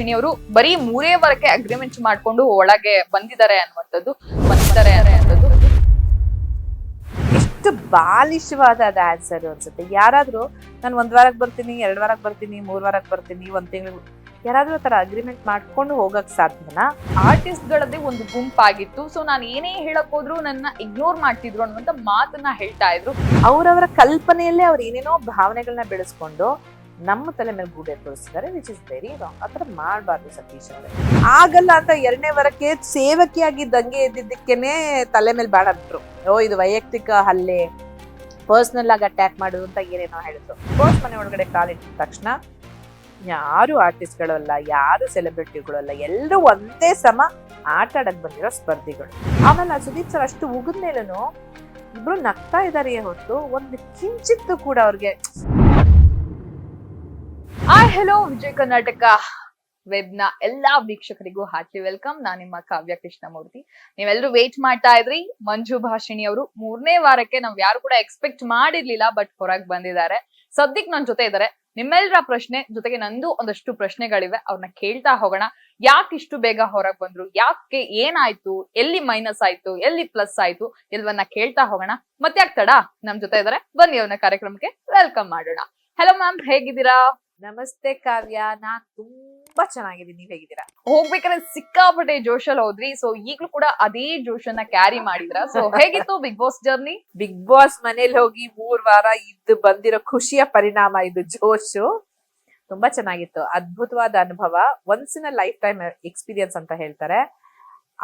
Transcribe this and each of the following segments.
ಭಾಷಿಣಿ ಅವರು ಬರೀ 3 ವಾರಕ್ಕೆ ಅಗ್ರಿಮೆಂಟ್ ಮಾಡ್ಕೊಂಡು ಒಳಗೆ ಬಂದಿದ್ದಾರೆ ಅನ್ನುವಂಥದ್ದು ಎಷ್ಟು ಬಾಲಿಶವಾದ ಅದು ಆನ್ಸರ್ ಅನ್ಸುತ್ತೆ. ಯಾರಾದ್ರೂ ನಾನು 1 ವಾರಕ್ಕೆ ಬರ್ತೀನಿ, 2 ವಾರಕ್ಕೆ ಬರ್ತೀನಿ, 3 ವಾರಕ್ಕೆ ಬರ್ತೀನಿ, 1 ತಿಂಗಳು ಯಾರಾದ್ರೂ ಆತರ ಅಗ್ರಿಮೆಂಟ್ ಮಾಡ್ಕೊಂಡು ಹೋಗಕ್ ಸಾಧ್ಯನಾ? ಆರ್ಟಿಸ್ಟ್ ಗಳದ್ದೇ ಒಂದು ಗುಂಪಾಗಿತ್ತು. ಸೊ ನಾನು ಏನೇ ಹೇಳಕ್ ಹೋದ್ರು ನನ್ನ ಇಗ್ನೋರ್ ಮಾಡ್ತಿದ್ರು ಅನ್ನುವಂತ ಮಾತನ್ನ ಹೇಳ್ತಾ ಇದ್ರು. ಅವ್ರವರ ಕಲ್ಪನೆಯಲ್ಲೇ ಅವ್ರು ಏನೇನೋ ಭಾವನೆಗಳನ್ನ ಬೆಳೆಸ್ಕೊಂಡು ನಮ್ಮ ತಲೆ ಮೇಲೆ ಗೂಡೆ ತೋರಿಸಿದ್ದಾರೆ, ವಿಚ್ ಇಸ್ ವೆರಿ ರಾಂಗ್. ಆತರ ಮಾಡ್ಬಾರ್ದು ಸತೀಶ್ ಅವರೇ. ಆಗಲ್ಲ ಅಂತ 2ನೇ ವಾರಕ್ಕೆ ಸೇವಕಿಯಾಗಿ ದಂಗೆ ಎದ್ದಿದ್ದಕ್ಕೇನೆ ತಲೆ ಮೇಲೆ ಬಾಡಬಿಟ್ರು. ಇದು ವೈಯಕ್ತಿಕ ಹಲ್ಲೆ, ಪರ್ಸನಲ್ ಆಗಿ ಅಟ್ಯಾಕ್ ಮಾಡುದು ಅಂತ ಏನೇನೋ ಹೇಳಿದ್ರು. ಕೋರ್ಸ್ ಮನೆ ಒಳಗಡೆ ಕಾಲಿಟ್ಟಿದ ತಕ್ಷಣ ಯಾರು ಆರ್ಟಿಸ್ಟ್ಗಳಲ್ಲ, ಯಾರು ಸೆಲೆಬ್ರಿಟಿಗಳಲ್ಲ, ಎಲ್ಲರೂ ಒಂದೇ ಸಮ ಆಟ ಆಡಕ್ ಬಂದಿರೋ ಸ್ಪರ್ಧಿಗಳು. ಆಮೇಲೆ ಸುದೀಪ್ ಸರ್ ಅಷ್ಟು ಉಗಿದ ಮೇಲೂ ಇಬ್ರು ನಗ್ತಾ ಇದಾರೆ ಹೊರತು ಒಂದು ಕಿಂಚಿತ್ತು ಕೂಡ ಅವ್ರಿಗೆ. ಹೆಲೋ ವಿಜಯ ಕರ್ನಾಟಕ ವೆಬ್ನ ಎಲ್ಲಾ ವೀಕ್ಷಕರಿಗೂ ಹಾರ್ಟ್ಲಿ ವೆಲ್ಕಮ್. ನಾನು ನಿಮ್ಮ ಕಾವ್ಯ ಕೃಷ್ಣಮೂರ್ತಿ. ನೀವೆಲ್ಲರೂ ವೇಟ್ ಮಾಡ್ತಾ ಇದ್ರಿ ಮಂಜು ಭಾಷಿಣಿ ಅವರು 3ನೇ ವಾರಕ್ಕೆ ನಾವ್ ಯಾರು ಕೂಡ ಎಕ್ಸ್ಪೆಕ್ಟ್ ಮಾಡಿರ್ಲಿಲ್ಲ, ಬಟ್ ಹೊರಗೆ ಬಂದಿದ್ದಾರೆ. ಸದ್ಯಕ್ ನನ್ ಜೊತೆ ಇದ್ದಾರೆ. ನಿಮ್ಮೆಲ್ಲರ ಪ್ರಶ್ನೆ ಜೊತೆಗೆ ನಂದು ಒಂದಷ್ಟು ಪ್ರಶ್ನೆಗಳಿವೆ, ಅವ್ರನ್ನ ಕೇಳ್ತಾ ಹೋಗೋಣ. ಯಾಕೆ ಇಷ್ಟು ಬೇಗ ಹೊರಗೆ ಬಂದ್ರು, ಯಾಕೆ ಏನಾಯ್ತು, ಎಲ್ಲಿ ಮೈನಸ್ ಆಯ್ತು, ಎಲ್ಲಿ ಪ್ಲಸ್ ಆಯ್ತು, ಇಲ್ವನ್ನ ಕೇಳ್ತಾ ಹೋಗೋಣ. ಮತ್ತೆ ಆಗ್ತಡ ನಮ್ ಜೊತೆ ಇದ್ದಾರೆ, ಬನ್ನಿ ಅವ್ರನ್ನ ಕಾರ್ಯಕ್ರಮಕ್ಕೆ ವೆಲ್ಕಮ್ ಮಾಡೋಣ. ಹಲೋ ಮ್ಯಾಮ್, ಹೇಗಿದ್ದೀರಾ? ನಮಸ್ತೆ ಕಾವ್ಯ, ನಾನ್ ತುಂಬಾ ಚೆನ್ನಾಗಿದ್ದೀನಿ. ನೀವ್ ಹೇಗಿದ್ದೀರಾ? ಹೋಗ್ಬೇಕಾದ್ರೆ ಸಿಕ್ಕಾಪಟ್ಟೆ ಜೋಶಲ್ಲಿ ಹೋದ್ರಿ. ಸೊ ಈಗ್ಲೂ ಕೂಡ ಅದೇ ಜೋಶನ್ನ ಕ್ಯಾರಿ ಮಾಡಿದ್ರ. ಸೊ ಹೇಗಿತ್ತು Big Boss journey? Big Boss ಮನೇಲಿ ಹೋಗಿ 3 ವಾರ ಇದ್ದು ಬಂದಿರೋ ಖುಷಿಯ ಪರಿಣಾಮ ಇದು ಜೋಶು. ತುಂಬಾ ಚೆನ್ನಾಗಿತ್ತು, ಅದ್ಭುತವಾದ ಅನುಭವ, once in a life time experience ಅಂತ ಹೇಳ್ತಾರೆ.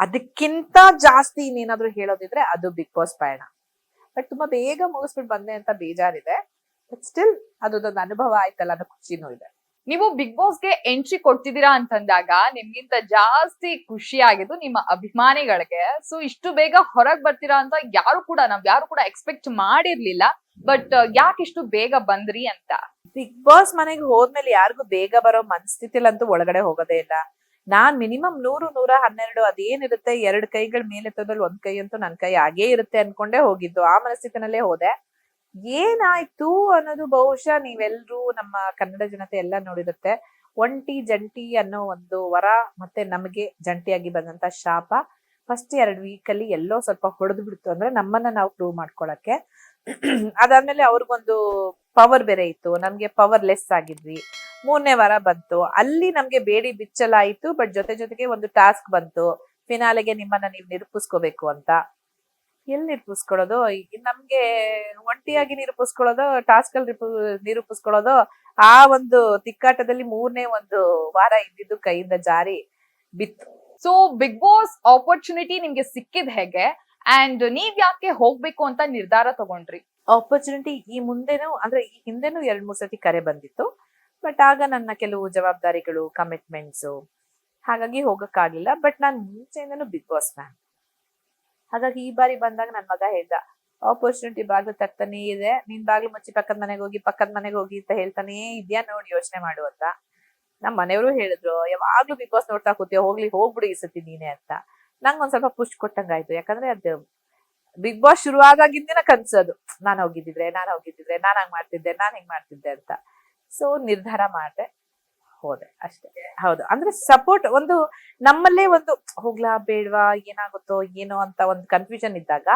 ಅದಕ್ಕಿಂತ ಜಾಸ್ತಿ ಇನ್ನೇನಾದ್ರೂ ಹೇಳೋದಿದ್ರೆ ಅದು ಬಿಗ್ ಬಾಸ್ ಪಯಣ. ಬಟ್ ತುಂಬಾ ಬೇಗ ಮುಗಿಸ್ಬಿಟ್ಟು ಬಂದೆ ಅಂತ ಬೇಜಾರಿದೆ. ಬಟ್ ಸ್ಟಿಲ್ ಅದೊಂದೊಂದು ಅನುಭವ ಆಯ್ತಲ್ಲ ಅನ್ನೋ ಖುಷಿನೂ ಇದೆ. ನೀವು ಬಿಗ್ ಬಾಸ್ಗೆ ಎಂಟ್ರಿ ಕೊಡ್ತಿದ್ದೀರಾ ಅಂತಂದಾಗ ನಿಮ್ಗಿಂತ ಜಾಸ್ತಿ ಖುಷಿ ಆಗಿದ್ದು ನಿಮ್ಮ ಅಭಿಮಾನಿಗಳಿಗೆ. ಸೊ ಇಷ್ಟು ಬೇಗ ಹೊರಗ್ ಬರ್ತೀರಾ ಅಂತ ನಾವ್ ಯಾರು ಕೂಡ ಎಕ್ಸ್ಪೆಕ್ಟ್ ಮಾಡಿರ್ಲಿಲ್ಲ. ಬಟ್ ಯಾಕೆ ಇಷ್ಟು ಬೇಗ ಬಂದ್ರಿ ಅಂತ? ಬಿಗ್ ಬಾಸ್ ಮನೆಗೆ ಹೋದ್ಮೇಲೆ ಯಾರಿಗೂ ಬೇಗ ಬರೋ ಮನಸ್ಥಿತಿಲಂತೂ ಒಳಗಡೆ ಹೋಗೋದೇ ಇಲ್ಲ. ನಾನ್ ಮಿನಿಮಮ್ 100-112 ಅದೇನಿರುತ್ತೆ 2 ಕೈಗಳ ಮೇಲೆತ್ತೋದ್ರಲ್ಲಿ 1 ಕೈ ಅಂತೂ ನನ್ ಕೈ ಆಗೇ ಇರುತ್ತೆ ಅನ್ಕೊಂಡೇ ಹೋಗಿದ್ದು. ಆ ಮನಸ್ಥಿತಿನಲ್ಲೇ ಹೋದೆ. ಏನಾಯ್ತು ಅನ್ನೋದು ಬಹುಶಃ ನೀವೆಲ್ರೂ, ನಮ್ಮ ಕನ್ನಡ ಜನತೆ ಎಲ್ಲ ನೋಡಿರುತ್ತೆ. ಒಂಟಿ ಜಂಟಿ ಅನ್ನೋ ಒಂದು ವರ ಮತ್ತೆ ನಮಗೆ ಜಂಟಿಯಾಗಿ ಬಂದಂತ ಶಾಪ ಫಸ್ಟ್ 2 ವೀಕಲ್ಲಿ ಎಲ್ಲೋ ಸ್ವಲ್ಪ ಹೊಡೆದು ಬಿಡ್ತು. ಅಂದ್ರೆ ನಮ್ಮನ್ನ ನಾವು ಪ್ರೂವ್ ಮಾಡ್ಕೊಳಕ್ಕೆ. ಅದಾದ್ಮೇಲೆ ಅವ್ರಿಗೊಂದು ಪವರ್ ಬೇರೆ ಇತ್ತು, ನಮ್ಗೆ ಪವರ್ ಲೆಸ್ ಆಗಿದ್ವಿ. 3ನೇ ವಾರ ಬಂತು, ಅಲ್ಲಿ ನಮ್ಗೆ ಬೇಡಿ ಬಿಚ್ಚಲಾಯಿತು. ಬಟ್ ಜೊತೆಗೆ ಒಂದು ಟಾಸ್ಕ್ ಬಂತು, ಫಿನಾಲೆಗೆ ನಿಮ್ಮನ್ನ ನೀವು ನಿರೂಪಿಸ್ಕೋಬೇಕು ಅಂತ. ಎಲ್ಲಿ ನಿರೂಪಿಸ್ಕೊಳ್ಳೋದು? ನಮ್ಗೆ ಒಂಟಿಯಾಗಿ ನಿರೂಪಿಸ್ಕೊಳ್ಳೋದು, ಟಾಸ್ಕ್ ಅಲ್ಲಿ ನಿರೂಪಿಸ್ಕೊಳ್ಳೋದು. ಆ ಒಂದು ತಿಕ್ಕಾಟದಲ್ಲಿ 3ನೇ ಒಂದು ವಾರ ಇದ್ದಿದ್ದು ಕೈಯಿಂದ ಜಾರಿ ಬಿತ್ತು. ಸೊ ಬಿಗ್ ಬಾಸ್ ಆಪರ್ಚುನಿಟಿ ನಿಮ್ಗೆ ಸಿಕ್ಕಿದ್ ಹೇಗೆ, ಅಂಡ್ ನೀವ್ ಯಾಕೆ ಹೋಗ್ಬೇಕು ಅಂತ ನಿರ್ಧಾರ ತಗೊಂಡ್ರಿ? ಆಪರ್ಚುನಿಟಿ ಈ ಮುಂದೆನೂ, ಅಂದ್ರೆ ಈ ಹಿಂದೆನೂ 2-3 ಸತಿ ಕರೆ ಬಂದಿತ್ತು. ಬಟ್ ಆಗ ನನ್ನ ಕೆಲವು ಜವಾಬ್ದಾರಿಗಳು, ಕಮಿಟ್ಮೆಂಟ್ಸ್, ಹಾಗಾಗಿ ಹೋಗಕ್ಕಾಗ್ಲಿಲ್ಲ. ಬಟ್ ನಾನ್ ಮುಂಚೆಯಿಂದನೂ ಬಿಗ್ ಬಾಸ್ ಫ್ಯಾನ್. ಹಾಗಾಗಿ ಈ ಬಾರಿ ಬಂದಾಗ ನನ್ ಮಗ ಹೇಳ್ದ, ಆಪರ್ಚುನಿಟಿ ಬಾಗ್ಲು ತಟ್ತಾನೆ ಇದೆ, ನೀನ್ ಬಾಗ್ಲು ಮುಚ್ಚಿ ಪಕ್ಕದ ಮನೆಗೆ ಹೋಗಿ ಅಂತ ಹೇಳ್ತಾನೆ ಇದ್ಯಾ, ನೋಡಿ ಯೋಚನೆ ಮಾಡು ಅಂತ. ನಮ್ ಮನೆಯವರು ಹೇಳಿದ್ರು, ಯಾವಾಗ್ಲೂ ಬಿಗ್ ಬಾಸ್ ನೋಡ್ತಾ ಕೂತೀಯ, ಹೋಗ್ಬಿಡು ಈ ಸತಿ ನೀನೆ ಅಂತ. ನಂಗ್ ಒಂದ್ ಸ್ವಲ್ಪ ಪುಷ್ ಕೊಟ್ಟಂಗಾಯ್ತು. ಯಾಕಂದ್ರೆ ಅದು ಬಿಗ್ ಬಾಸ್ ಶುರು ಆದಾಗಿಂದಿನ ಕನ್ಸೋದು, ನಾನ್ ಹೋಗಿದ್ದಿದ್ರೆ, ನಾನ್ ಹಂಗ್ ಮಾಡ್ತಿದ್ದೆ, ನಾನ್ ಹಿಂಗ್ ಮಾಡ್ತಿದ್ದೆ ಅಂತ. ಸೊ ನಿರ್ಧಾರ ಮಾಡ್ದೆ, ಹೋದೆ ಅಷ್ಟೇ. ಹೌದು, ಅಂದ್ರೆ ಸಪೋರ್ಟ್ ಒಂದು ನಮ್ಮಲ್ಲೇ ಒಂದು ಹೋಗ್ಲಾ ಬೇಡ್ವಾ, ಏನಾಗುತ್ತೋ ಏನೋ ಅಂತ ಒಂದು ಕನ್ಫ್ಯೂಷನ್ ಇದ್ದಾಗ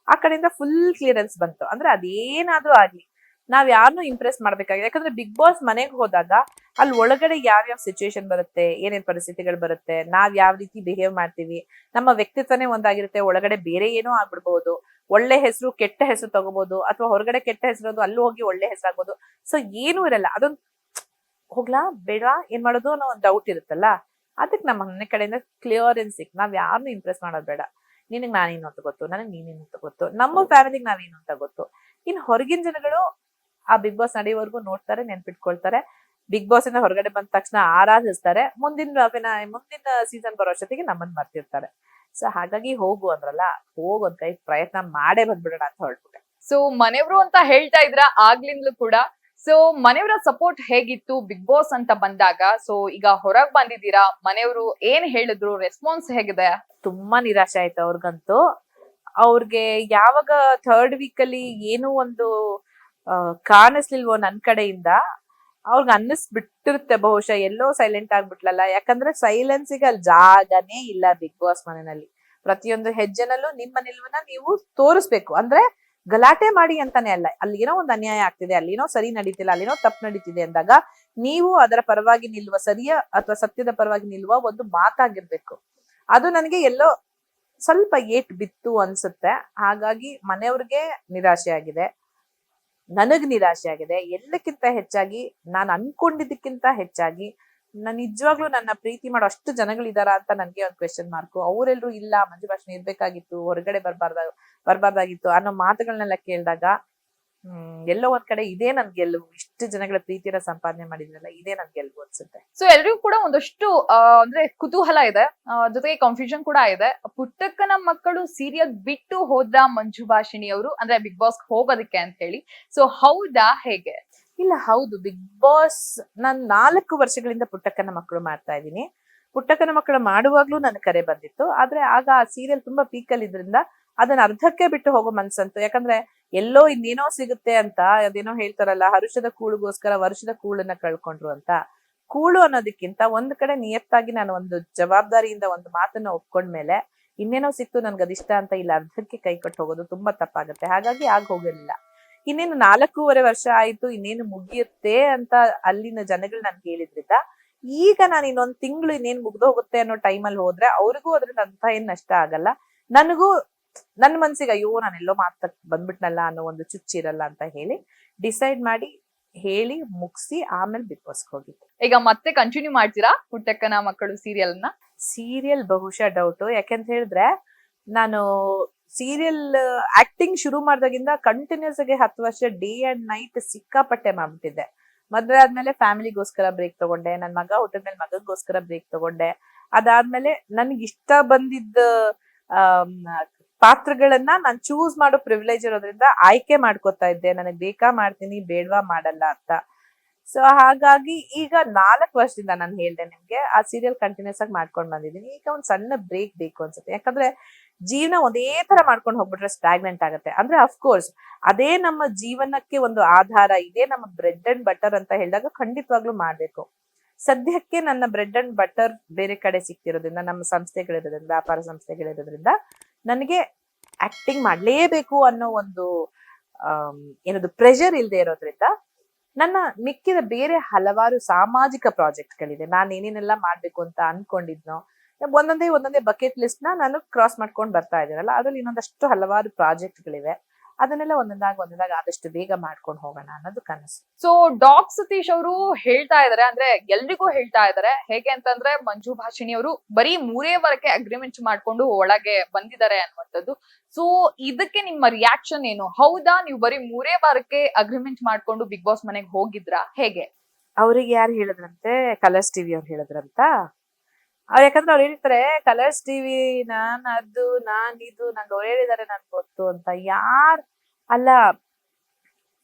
ಆ ಕಡೆಯಿಂದ ಫುಲ್ ಕ್ಲಿಯರೆನ್ಸ್ ಬಂತು. ಅಂದ್ರೆ ಅದೇನಾದ್ರೂ ಆಗ್ಲಿ ನಾವ್ ಯಾರನ್ನೂ ಇಂಪ್ರೆಸ್ ಮಾಡ್ಬೇಕಾಗಿದೆ. ಯಾಕಂದ್ರೆ ಬಿಗ್ ಬಾಸ್ ಮನೆಗೆ ಹೋದಾಗ ಅಲ್ಲಿ ಒಳಗಡೆ ಯಾವ್ಯಾವ ಸಿಚುವೇಶನ್ ಬರುತ್ತೆ, ಏನೇನ್ ಪರಿಸ್ಥಿತಿಗಳು ಬರುತ್ತೆ, ನಾವ್ ಯಾವ ರೀತಿ ಬಿಹೇವ್ ಮಾಡ್ತೀವಿ, ನಮ್ಮ ವ್ಯಕ್ತಿತ್ವನೇ ಒಂದಾಗಿರುತ್ತೆ, ಒಳಗಡೆ ಬೇರೆ ಏನೋ ಆಗ್ಬಿಡ್ಬಹುದು. ಒಳ್ಳೆ ಹೆಸರು ಕೆಟ್ಟ ಹೆಸರು ತಗೋಬಹುದು, ಅಥವಾ ಹೊರಗಡೆ ಕೆಟ್ಟ ಹೆಸರು ಅಲ್ಲೂ ಹೋಗಿ ಒಳ್ಳೆ ಹೆಸರಾಗ್ಬೋದು. ಸೊ ಏನೂ ಇರಲ್ಲ. ಅದೊಂದು ಹೋಗ್ಲಾ ಬೇಡವಾ ಏನ್ ಮಾಡೋದು ಅನ್ನೋ ಒಂದು ಡೌಟ್ ಇರುತ್ತಲ್ಲ, ಅದಕ್ಕೆ ನಮ್ಮ ಮನೆ ಕಡೆಯಿಂದ ಕ್ಲಿಯರೆನ್ಸ್ ಸಿಕ್, ನಾವ್ ಯಾರನ್ನೂ ಇಂಪ್ರೆಸ್ ಮಾಡೋದು ಬೇಡ. ನಿನಗ್ ನಾನೇನು ಅಂತ ಗೊತ್ತು, ನನಗ್ ನೀನೇನು ಅಂತ ಗೊತ್ತು, ನಮ್ಮ ಫ್ಯಾಮಿಲಿಗೆ ನಾವೇನು ಅಂತ ಗೊತ್ತು. ಇನ್ ಹೊರಗಿನ ಜನಗಳು ಆ ಬಿಗ್ ಬಾಸ್ ನಡೆಯೋವರೆಗೂ ನೋಡ್ತಾರೆ, ನೆನ್ಪಿಟ್ಕೊಳ್ತಾರೆ. ಬಿಗ್ ಬಾಸ್ ಇಂದ ಹೊರಗಡೆ ಬಂದ ತಕ್ಷಣ ಆರಾಧಿಸ್ತಾರೆ. ಮುಂದಿನ ಸೀಸನ್ ಬರೋ ಅಷ್ಟೊತ್ತಿಗೆ ನಮ್ಮನ್ನ ಮರ್ತಿರ್ತಾರೆ. ಸೊ ಹಾಗಾಗಿ ಹೋಗು ಅಂದ್ರಲ್ಲ, ಒಂದ್ ಕೈ ಪ್ರಯತ್ನ ಮಾಡೇ ಬಂದ್ಬಿಡೋಣ ಅಂತ ಹೊರಟ್ಬಿಟ್ಟೆ. ಸೊ ಮನೆಯವರು ಅಂತ ಹೇಳ್ತಾ ಇದ್ರ ಆಗ್ಲಿಂದಲೂ ಕೂಡ. ಸೊ ಮನೆಯವರ ಸಪೋರ್ಟ್ ಹೇಗಿತ್ತು ಬಿಗ್ ಬಾಸ್ ಅಂತ ಬಂದಾಗ? ಸೊ ಈಗ ಹೊರಗ್ ಬಂದಿದ್ದೀರಾ, ಮನೆಯವರು ಏನ್ ಹೇಳಿದ್ರು, ರೆಸ್ಪಾನ್ಸ್ ಹೇಗಿದೆ? ತುಂಬಾ ನಿರಾಶೆ ಆಯ್ತು ಅವ್ರಿಗಂತೂ. ಅವ್ರಿಗೆ ಯಾವಾಗ 3rd ವೀಕ್ ಅಲ್ಲಿ ಏನೋ ಒಂದು ಕಾಣಿಸ್ಲಿಲ್ವೋ ನನ್ ಕಡೆಯಿಂದ, ಅವ್ರಿಗೆ ಅನ್ನಿಸ್ಬಿಟ್ಟಿರುತ್ತೆ ಬಹುಶಃ ಎಲ್ಲೋ ಸೈಲೆಂಟ್ ಆಗ್ಬಿಟ್ಲಲ್ಲ, ಯಾಕಂದ್ರೆ ಸೈಲೆನ್ಸಿಗೆ ಅಲ್ಲಿ ಜಾಗನೇ ಇಲ್ಲ ಬಿಗ್ ಬಾಸ್ ಮನೆಯಲ್ಲಿ. ಪ್ರತಿಯೊಂದು ಹೆಜ್ಜೆನಲ್ಲೂ ನಿಮ್ಮ ನಿಲುವನ್ನ ನೀವು ತೋರಿಸ್ಬೇಕು. ಅಂದ್ರೆ ಗಲಾಟೆ ಮಾಡಿ ಅಂತಾನೆ ಅಲ್ಲ, ಅಲ್ಲಿ ಏನೋ ಒಂದು ಅನ್ಯಾಯ ಆಗ್ತಿದೆ, ಅಲ್ಲಿ ಏನೋ ಸರಿ ನಡೀತಿಲ್ಲ, ಅಲ್ಲಿನೋ ತಪ್ಪು ನಡೀತಿದೆ ಅಂದಾಗ ನೀವು ಅದರ ಪರವಾಗಿ ನಿಲ್ಲುವ, ಸರಿಯ ಅಥವಾ ಸತ್ಯದ ಪರವಾಗಿ ನಿಲ್ಲುವ ಒಂದು ಮಾತಾಗಿರ್ಬೇಕು. ಅದು ನನಗೆ ಎಲ್ಲೋ ಸ್ವಲ್ಪ ಏಟ್ ಬಿತ್ತು ಅನ್ಸುತ್ತೆ. ಹಾಗಾಗಿ ಮನೆಯವ್ರಿಗೆ ನಿರಾಶೆ ಆಗಿದೆ, ನನಗ್ ನಿರಾಶೆ ಆಗಿದೆ. ಎಲ್ಲಕ್ಕಿಂತ ಹೆಚ್ಚಾಗಿ ನಾನು ಅನ್ಕೊಂಡಿದ್ದಕ್ಕಿಂತ ಹೆಚ್ಚಾಗಿ ನಾನು ನಿಜವಾಗ್ಲೂ ನನ್ನ ಪ್ರೀತಿ ಮಾಡೋ ಅಷ್ಟು ಜನಗಳಿದಾರ ಅಂತ ನನ್ಗೆ ಒಂದು ಕ್ವೆಶನ್ ಮಾರ್ಕು. ಅವರೆಲ್ಲರೂ ಇಲ್ಲ, ಮಂಜು ಭಾಷಣ ಇರ್ಬೇಕಾಗಿತ್ತು, ಹೊರಗಡೆ ಬರ್ಬಾರ್ದಾಗಿತ್ತು ಅನ್ನೋ ಮಾತುಗಳನ್ನೆಲ್ಲ ಕೇಳಿದಾಗ ಎಲ್ಲೋ ಒಂದ್ ಕಡೆ ಇದೇ ನನ್ ಗೆಲುವು, ಇಷ್ಟು ಜನಗಳ ಪ್ರೀತಿನ ಸಂಪಾದನೆ ಮಾಡಿದ್ರಲ್ಲ, ಇದೇ ನನ್ ಗೆಲುವು ಅನ್ಸುತ್ತೆ. ಸೊ ಎಲ್ರಿಗೂ ಕೂಡ ಒಂದಷ್ಟು ಅಂದ್ರೆ ಕುತೂಹಲ ಇದೆ, ಜೊತೆಗೆ ಕನ್ಫ್ಯೂಷನ್ ಕೂಡ ಇದೆ. ಪುಟ್ಟಕ್ಕನ ಮಕ್ಕಳು ಸೀರಿಯಲ್ ಬಿಟ್ಟು ಹೋದ ಮಂಜು ಭಾಷಿಣಿ ಅವರು, ಅಂದ್ರೆ ಬಿಗ್ ಬಾಸ್ ಹೋಗೋದಕ್ಕೆ ಅಂತ ಹೇಳಿ. ಸೊ ಹೌದಾ, ಹೇಗೆ? ಇಲ್ಲ, ಹೌದು, ಬಿಗ್ ಬಾಸ್ ನಾನ್ 4 ವರ್ಷಗಳಿಂದ ಪುಟ್ಟಕ್ಕನ ಮಕ್ಕಳು ಮಾಡ್ತಾ ಇದ್ದೀನಿ. ಪುಟ್ಟಕ್ಕನ ಮಕ್ಕಳು ಮಾಡುವಾಗ್ಲೂ ನನ್ ಕರೆ ಬಂದಿತ್ತು. ಆದ್ರೆ ಆಗ ಆ ಸೀರಿಯಲ್ ತುಂಬಾ ಪೀಕಲ್ ಇದ್ರಿಂದ ಅದನ್ನ ಅರ್ಧಕ್ಕೆ ಬಿಟ್ಟು ಹೋಗೋ ಮನ್ಸಂತು. ಯಾಕಂದ್ರೆ ಎಲ್ಲೋ ಇನ್ನೇನೋ ಸಿಗುತ್ತೆ ಅಂತ, ಅದೇನೋ ಹೇಳ್ತಾರಲ್ಲ, ಹರುಷದ ಕೂಳುಗೋಸ್ಕರ ವರ್ಷದ ಕೂಳನ್ನ ಕಳ್ಕೊಂಡ್ರು ಅಂತ. ಕೂಳು ಅನ್ನೋದಕ್ಕಿಂತ ಒಂದ್ ಕಡೆ ನಿಯತ್ತಾಗಿ ನಾನು ಒಂದು ಜವಾಬ್ದಾರಿಯಿಂದ ಒಂದು ಮಾತನ್ನ ಒಪ್ಕೊಂಡ್ಮೇಲೆ ಇನ್ನೇನೋ ಸಿಕ್ತು ನನ್ಗೆ ಅದಿಷ್ಟ ಅಂತ ಇಲ್ಲ ಅರ್ಧಕ್ಕೆ ಕೈ ಕೊಟ್ಟು ಹೋಗೋದು ತುಂಬಾ ತಪ್ಪಾಗುತ್ತೆ. ಹಾಗಾಗಿ ಹೋಗಿರ್ಲಿಲ್ಲ. ಇನ್ನೇನು 4.5 ವರ್ಷ ಆಯ್ತು, ಇನ್ನೇನು ಮುಗಿಯುತ್ತೆ ಅಂತ ಅಲ್ಲಿನ ಜನಗಳು ನನ್ಗೆ ಹೇಳಿದ್ರಿಂದ, ಈಗ ನಾನು ಇನ್ನೊಂದ್ ತಿಂಗಳು ಇನ್ನೇನ್ ಮುಗ್ದೋಗುತ್ತೆ ಅನ್ನೋ ಟೈಮಲ್ಲಿ ಹೋದ್ರೆ ಅವ್ರಿಗೂ ಅದ್ರಿಂದ ಅಂತ ಏನ್ ನಷ್ಟ ಆಗಲ್ಲ. ನನಗೂ ನನ್ ಮನ್ಸಿಗೆ ಅಯ್ಯೋ ನಾನೆಲ್ಲೋ ಮಾತಾಕ್ ಬಂದ್ಬಿಟ್ನಲ್ಲ ಅನ್ನೋ ಒಂದು ಚುಚ್ಚಿರಲ್ಲ ಅಂತ ಹೇಳಿ ಡಿಸೈಡ್ ಮಾಡಿ ಹೇಳಿ ಮುಗಿಸಿ ಆಮೇಲೆ ಬಿಗ್ ಬಾಸ್ ಹೋಗಿದ್ದೆ. ಈಗ ಮತ್ತೆ ಕಂಟಿನ್ಯೂ ಮಾಡ್ತೀರಾ ಪುಟ್ಟಕ್ಕನ ಮಕ್ಕಳು ಸೀರಿಯಲ್ ನ? ಸೀರಿಯಲ್ ಬಹುಶಃ ಡೌಟು. ಯಾಕೆಂತ ಹೇಳಿದ್ರೆ ನಾನು ಸೀರಿಯಲ್ ಆಕ್ಟಿಂಗ್ ಶುರು ಮಾಡ್ದಾಗಿಂದ ಕಂಟಿನ್ಯೂಸ್ ಆಗಿ 10 ವರ್ಷ ಡೇ ಅಂಡ್ ನೈಟ್ ಸಿಕ್ಕಾಪಟ್ಟೆ ಮಾಡ್ಬಿಟ್ಟಿದ್ದೆ. ಮದ್ವೆ ಆದ್ಮೇಲೆ ಫ್ಯಾಮಿಲಿಗೋಸ್ಕರ ಬ್ರೇಕ್ ತಗೊಂಡೆ, ನನ್ ಮಗ ಹುಟ್ಟಿದ್ಮೇಲೆ ಮಗಗೋಸ್ಕರ ಬ್ರೇಕ್ ತಗೊಂಡೆ. ಅದಾದ್ಮೇಲೆ ನನ್ಗೆ ಇಷ್ಟ ಬಂದಿದ್ದ ಪಾತ್ರಗಳನ್ನ ನಾನ್ ಚೂಸ್ ಮಾಡೋ ಪ್ರಿವಿಲೇಜ್ ಇರೋದ್ರಿಂದ ಆಯ್ಕೆ ಮಾಡ್ಕೋತಾ ಇದ್ದೆ, ನನಗ್ ಬೇಕಾ ಮಾಡ್ತೀನಿ, ಬೇಡವಾ ಮಾಡಲ್ಲ ಅಂತ. ಸೊ ಹಾಗಾಗಿ ಈಗ 4 ವರ್ಷದಿಂದ ನಾನು ಹೇಳ್ದೆ ನಿಮ್ಗೆ ಆ ಸೀರಿಯಲ್ ಕಂಟಿನ್ಯೂಸ್ ಆಗಿ ಮಾಡ್ಕೊಂಡ್ ಬಂದಿದ್ದೀನಿ. ಈಗ ಒಂದ್ ಸಣ್ಣ ಬ್ರೇಕ್ ಬೇಕು ಅನ್ಸುತ್ತೆ. ಯಾಕಂದ್ರೆ ಜೀವನ ಒಂದೇ ತರ ಮಾಡ್ಕೊಂಡು ಹೋಗ್ಬಿಟ್ರೆ ಸ್ಟಾಗ್ನೆಂಟ್ ಆಗುತ್ತೆ. ಅಂದ್ರೆ ಅಫ್ಕೋರ್ಸ್ ಅದೇ ನಮ್ಮ ಜೀವನಕ್ಕೆ ಒಂದು ಆಧಾರ, ಇದೇ ನಮ್ಮ ಬ್ರೆಡ್ ಅಂಡ್ ಬಟರ್ ಅಂತ ಹೇಳಿದಾಗ ಖಂಡಿತವಾಗ್ಲೂ ಮಾಡ್ಬೇಕು. ಸದ್ಯಕ್ಕೆ ನನ್ನ ಬ್ರೆಡ್ ಅಂಡ್ ಬಟರ್ ಬೇರೆ ಕಡೆ ಸಿಕ್ತಿರೋದ್ರಿಂದ, ನಮ್ಮ ಸಂಸ್ಥೆಗಳಿರೋದ್ರಿಂದ, ವ್ಯಾಪಾರ ಸಂಸ್ಥೆಗಳಿರೋದ್ರಿಂದ ನನಗೆ ಆಕ್ಟಿಂಗ್ ಮಾಡ್ಲೇಬೇಕು ಅನ್ನೋ ಒಂದು ಏನದು ಪ್ರೆಷರ್ ಇಲ್ದೆ ಇರೋದ್ರಿಂದ ನನ್ನ ಮಿಕ್ಕಿದ ಬೇರೆ ಹಲವಾರು ಸಾಮಾಜಿಕ ಪ್ರಾಜೆಕ್ಟ್ಗಳಿದೆ. ನಾನು ಏನೇನೆಲ್ಲ ಮಾಡ್ಬೇಕು ಅಂತ ಅನ್ಕೊಂಡಿದ್ನೋ ಒಂದೊಂದೇ ಬಕೆಟ್ ಲಿಸ್ಟ್ ನಾನು ಕ್ರಾಸ್ ಮಾಡ್ಕೊಂಡು ಬರ್ತಾ ಇದ್ದೀನಲ್ಲ, ಅದ್ರಲ್ಲಿ ಇನ್ನೊಂದಷ್ಟು ಹಲವಾರು ಪ್ರಾಜೆಕ್ಟ್ಗಳಿವೆ. ಅದನ್ನೆಲ್ಲ ಒಂದೊಂದಾಗಿ ಆದಷ್ಟು ಬೇಗ ಮಾಡ್ಕೊಂಡು ಹೋಗೋಣ ಅನ್ನೋದು ಕನಸು. ಸೊ ಡಾಕ್ ಸತೀಶ್ ಅವರು ಹೇಳ್ತಾ ಇದಾರೆ, ಅಂದ್ರೆ ಎಲ್ರಿಗೂ ಹೇಳ್ತಾ ಇದಾರೆ, ಹೇಗೆ ಅಂತಂದ್ರೆ ಮಂಜು ಭಾಷಿಣಿ ಅವರು ಬರೀ 3 ವಾರಕ್ಕೆ ಅಗ್ರಿಮೆಂಟ್ ಮಾಡ್ಕೊಂಡು ಒಳಗೆ ಬಂದಿದ್ದಾರೆ ಅನ್ನುವಂಥದ್ದು. ಸೊ ಇದಕ್ಕೆ ನಿಮ್ಮ ರಿಯಾಕ್ಷನ್ ಏನು? ಹೌದಾ, ನೀವು ಬರೀ 3 ವಾರಕ್ಕೆ ಅಗ್ರಿಮೆಂಟ್ ಮಾಡ್ಕೊಂಡು ಬಿಗ್ ಬಾಸ್ ಮನೆಗೆ ಹೋಗಿದ್ರಾ, ಹೇಗೆ? ಅವ್ರಿಗೆ ಯಾರು ಹೇಳಿದ್ರಂತೆ? ಕಲರ್ಸ್ ಟಿವಿ ಅವ್ರು ಹೇಳಿದ್ರಂತ. ಯಾಕಂದ್ರೆ ಅವ್ರು ಹೇಳ್ತಾರೆ ಕಲರ್ಸ್ ಟಿವಿ ನಾನ್ ಇದು ನಂಗೆ ಅವ್ರು ಹೇಳಿದಾರೆ ನನ್ ಗೊತ್ತು ಅಂತ. ಅಲ್ಲ,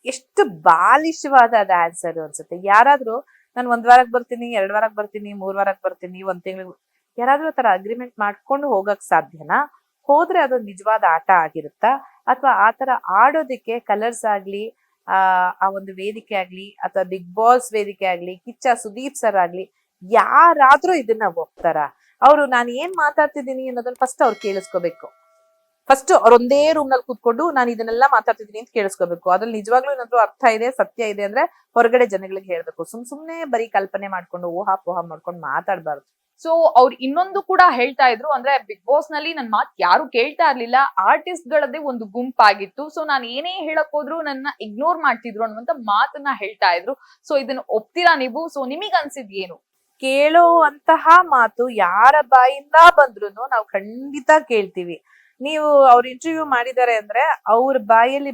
ಎಷ್ಟು ಬಾಲಿಶವಾದ ಅದ ಆನ್ಸರ್ ಅನ್ಸುತ್ತೆ. ಯಾರಾದ್ರೂ ನಾನು 1 ವಾರಕ್ಕೆ ಬರ್ತೀನಿ, 2 ವಾರಕ್ಕೆ ಬರ್ತೀನಿ, 3 ವಾರಕ್ಕೆ ಬರ್ತೀನಿ, 1 ತಿಂಗಳು, ಯಾರಾದ್ರೂ ಆತರ ಅಗ್ರಿಮೆಂಟ್ ಮಾಡ್ಕೊಂಡು ಹೋಗಕ್ ಸಾಧ್ಯನಾ? ಹೋದ್ರೆ ಅದು ನಿಜವಾದ ಆಟ ಆಗಿರುತ್ತಾ? ಅಥವಾ ಆತರ ಆಡೋದಿಕ್ಕೆ ಕಲರ್ಸ್ ಆಗ್ಲಿ, ಆ ಒಂದು ವೇದಿಕೆ ಆಗ್ಲಿ, ಅಥವಾ ಬಿಗ್ ಬಾಸ್ ವೇದಿಕೆ ಆಗ್ಲಿ, ಕಿಚ್ಚ ಸುದೀಪ್ ಸರ್ ಆಗ್ಲಿ, ಯಾರಾದ್ರೂ ಇದನ್ನ ಒಪ್ತಾರ? ಅವ್ರು ನಾನು ಏನ್ ಮಾತಾಡ್ತಿದ್ದೀನಿ ಅನ್ನೋದನ್ನ ಫಸ್ಟ್ ಅವ್ರು ಕೇಳಿಸ್ಕೋಬೇಕು. ಫಸ್ಟ್ ಅವ್ರೊಂದೇ ರೂಮ್ ನಲ್ಲಿ ಕೂತ್ಕೊಂಡು ನಾನು ಇದನ್ನೆಲ್ಲ ಮಾತಾಡ್ತಿದ್ದೀನಿ ಅಂತ ಕೇಳಿಸ್ಕೋಬೇಕು. ಅದ್ರಲ್ಲಿ ನಿಜವಾಗ್ಲೂ ಏನಾದ್ರು ಅರ್ಥ ಇದೆ, ಸತ್ಯ ಇದೆ ಅಂದ್ರೆ ಹೊರಗಡೆ ಜನಗಳಿಗೆ ಹೇಳ್ಬೇಕು. ಸುಮ್ನೆ ಬರೀ ಕಲ್ಪನೆ ಮಾಡ್ಕೊಂಡು ಊಹಾಪೋಹ ಮಾಡ್ಕೊಂಡು ಮಾತಾಡ್ಬಾರ್ದು. ಸೊ ಅವ್ರು ಇನ್ನೊಂದು ಕೂಡ ಹೇಳ್ತಾ ಇದ್ರು, ಅಂದ್ರೆ ಬಿಗ್ ಬಾಸ್ ನಲ್ಲಿ ನನ್ ಮಾತ್ ಯಾರು ಕೇಳ್ತಾ ಇರ್ಲಿಲ್ಲ, ಆರ್ಟಿಸ್ಟ್ ಗಳದ್ದೇ ಒಂದು ಗುಂಪಾಗಿತ್ತು. ಸೊ ನಾನು ಏನೇ ಹೇಳಕ್ ಹೋದ್ರು ನನ್ನ ಇಗ್ನೋರ್ ಮಾಡ್ತಿದ್ರು ಅನ್ನುವಂತ ಮಾತನ್ನ ಹೇಳ್ತಾ ಇದ್ರು. ಸೊ ಇದನ್ನ ಒಪ್ತೀರಾ ನೀವು? ಸೊ ನಿಮಗ್ ಅನ್ಸಿದ್ ಏನು? ಕೇಳುವಂತಹ ಮಾತು ಯಾರ ಬಾಯಿಂದ ಬಂದ್ರು ನಾವು ಖಂಡಿತ ಕೇಳ್ತೀವಿ. ನೀವು ಅವ್ರ ಇಂಟರ್ವ್ಯೂ ಮಾಡಿದ್ದಾರೆ ಅಂದ್ರೆ ಅವ್ರ ಬಾಯಲ್ಲಿ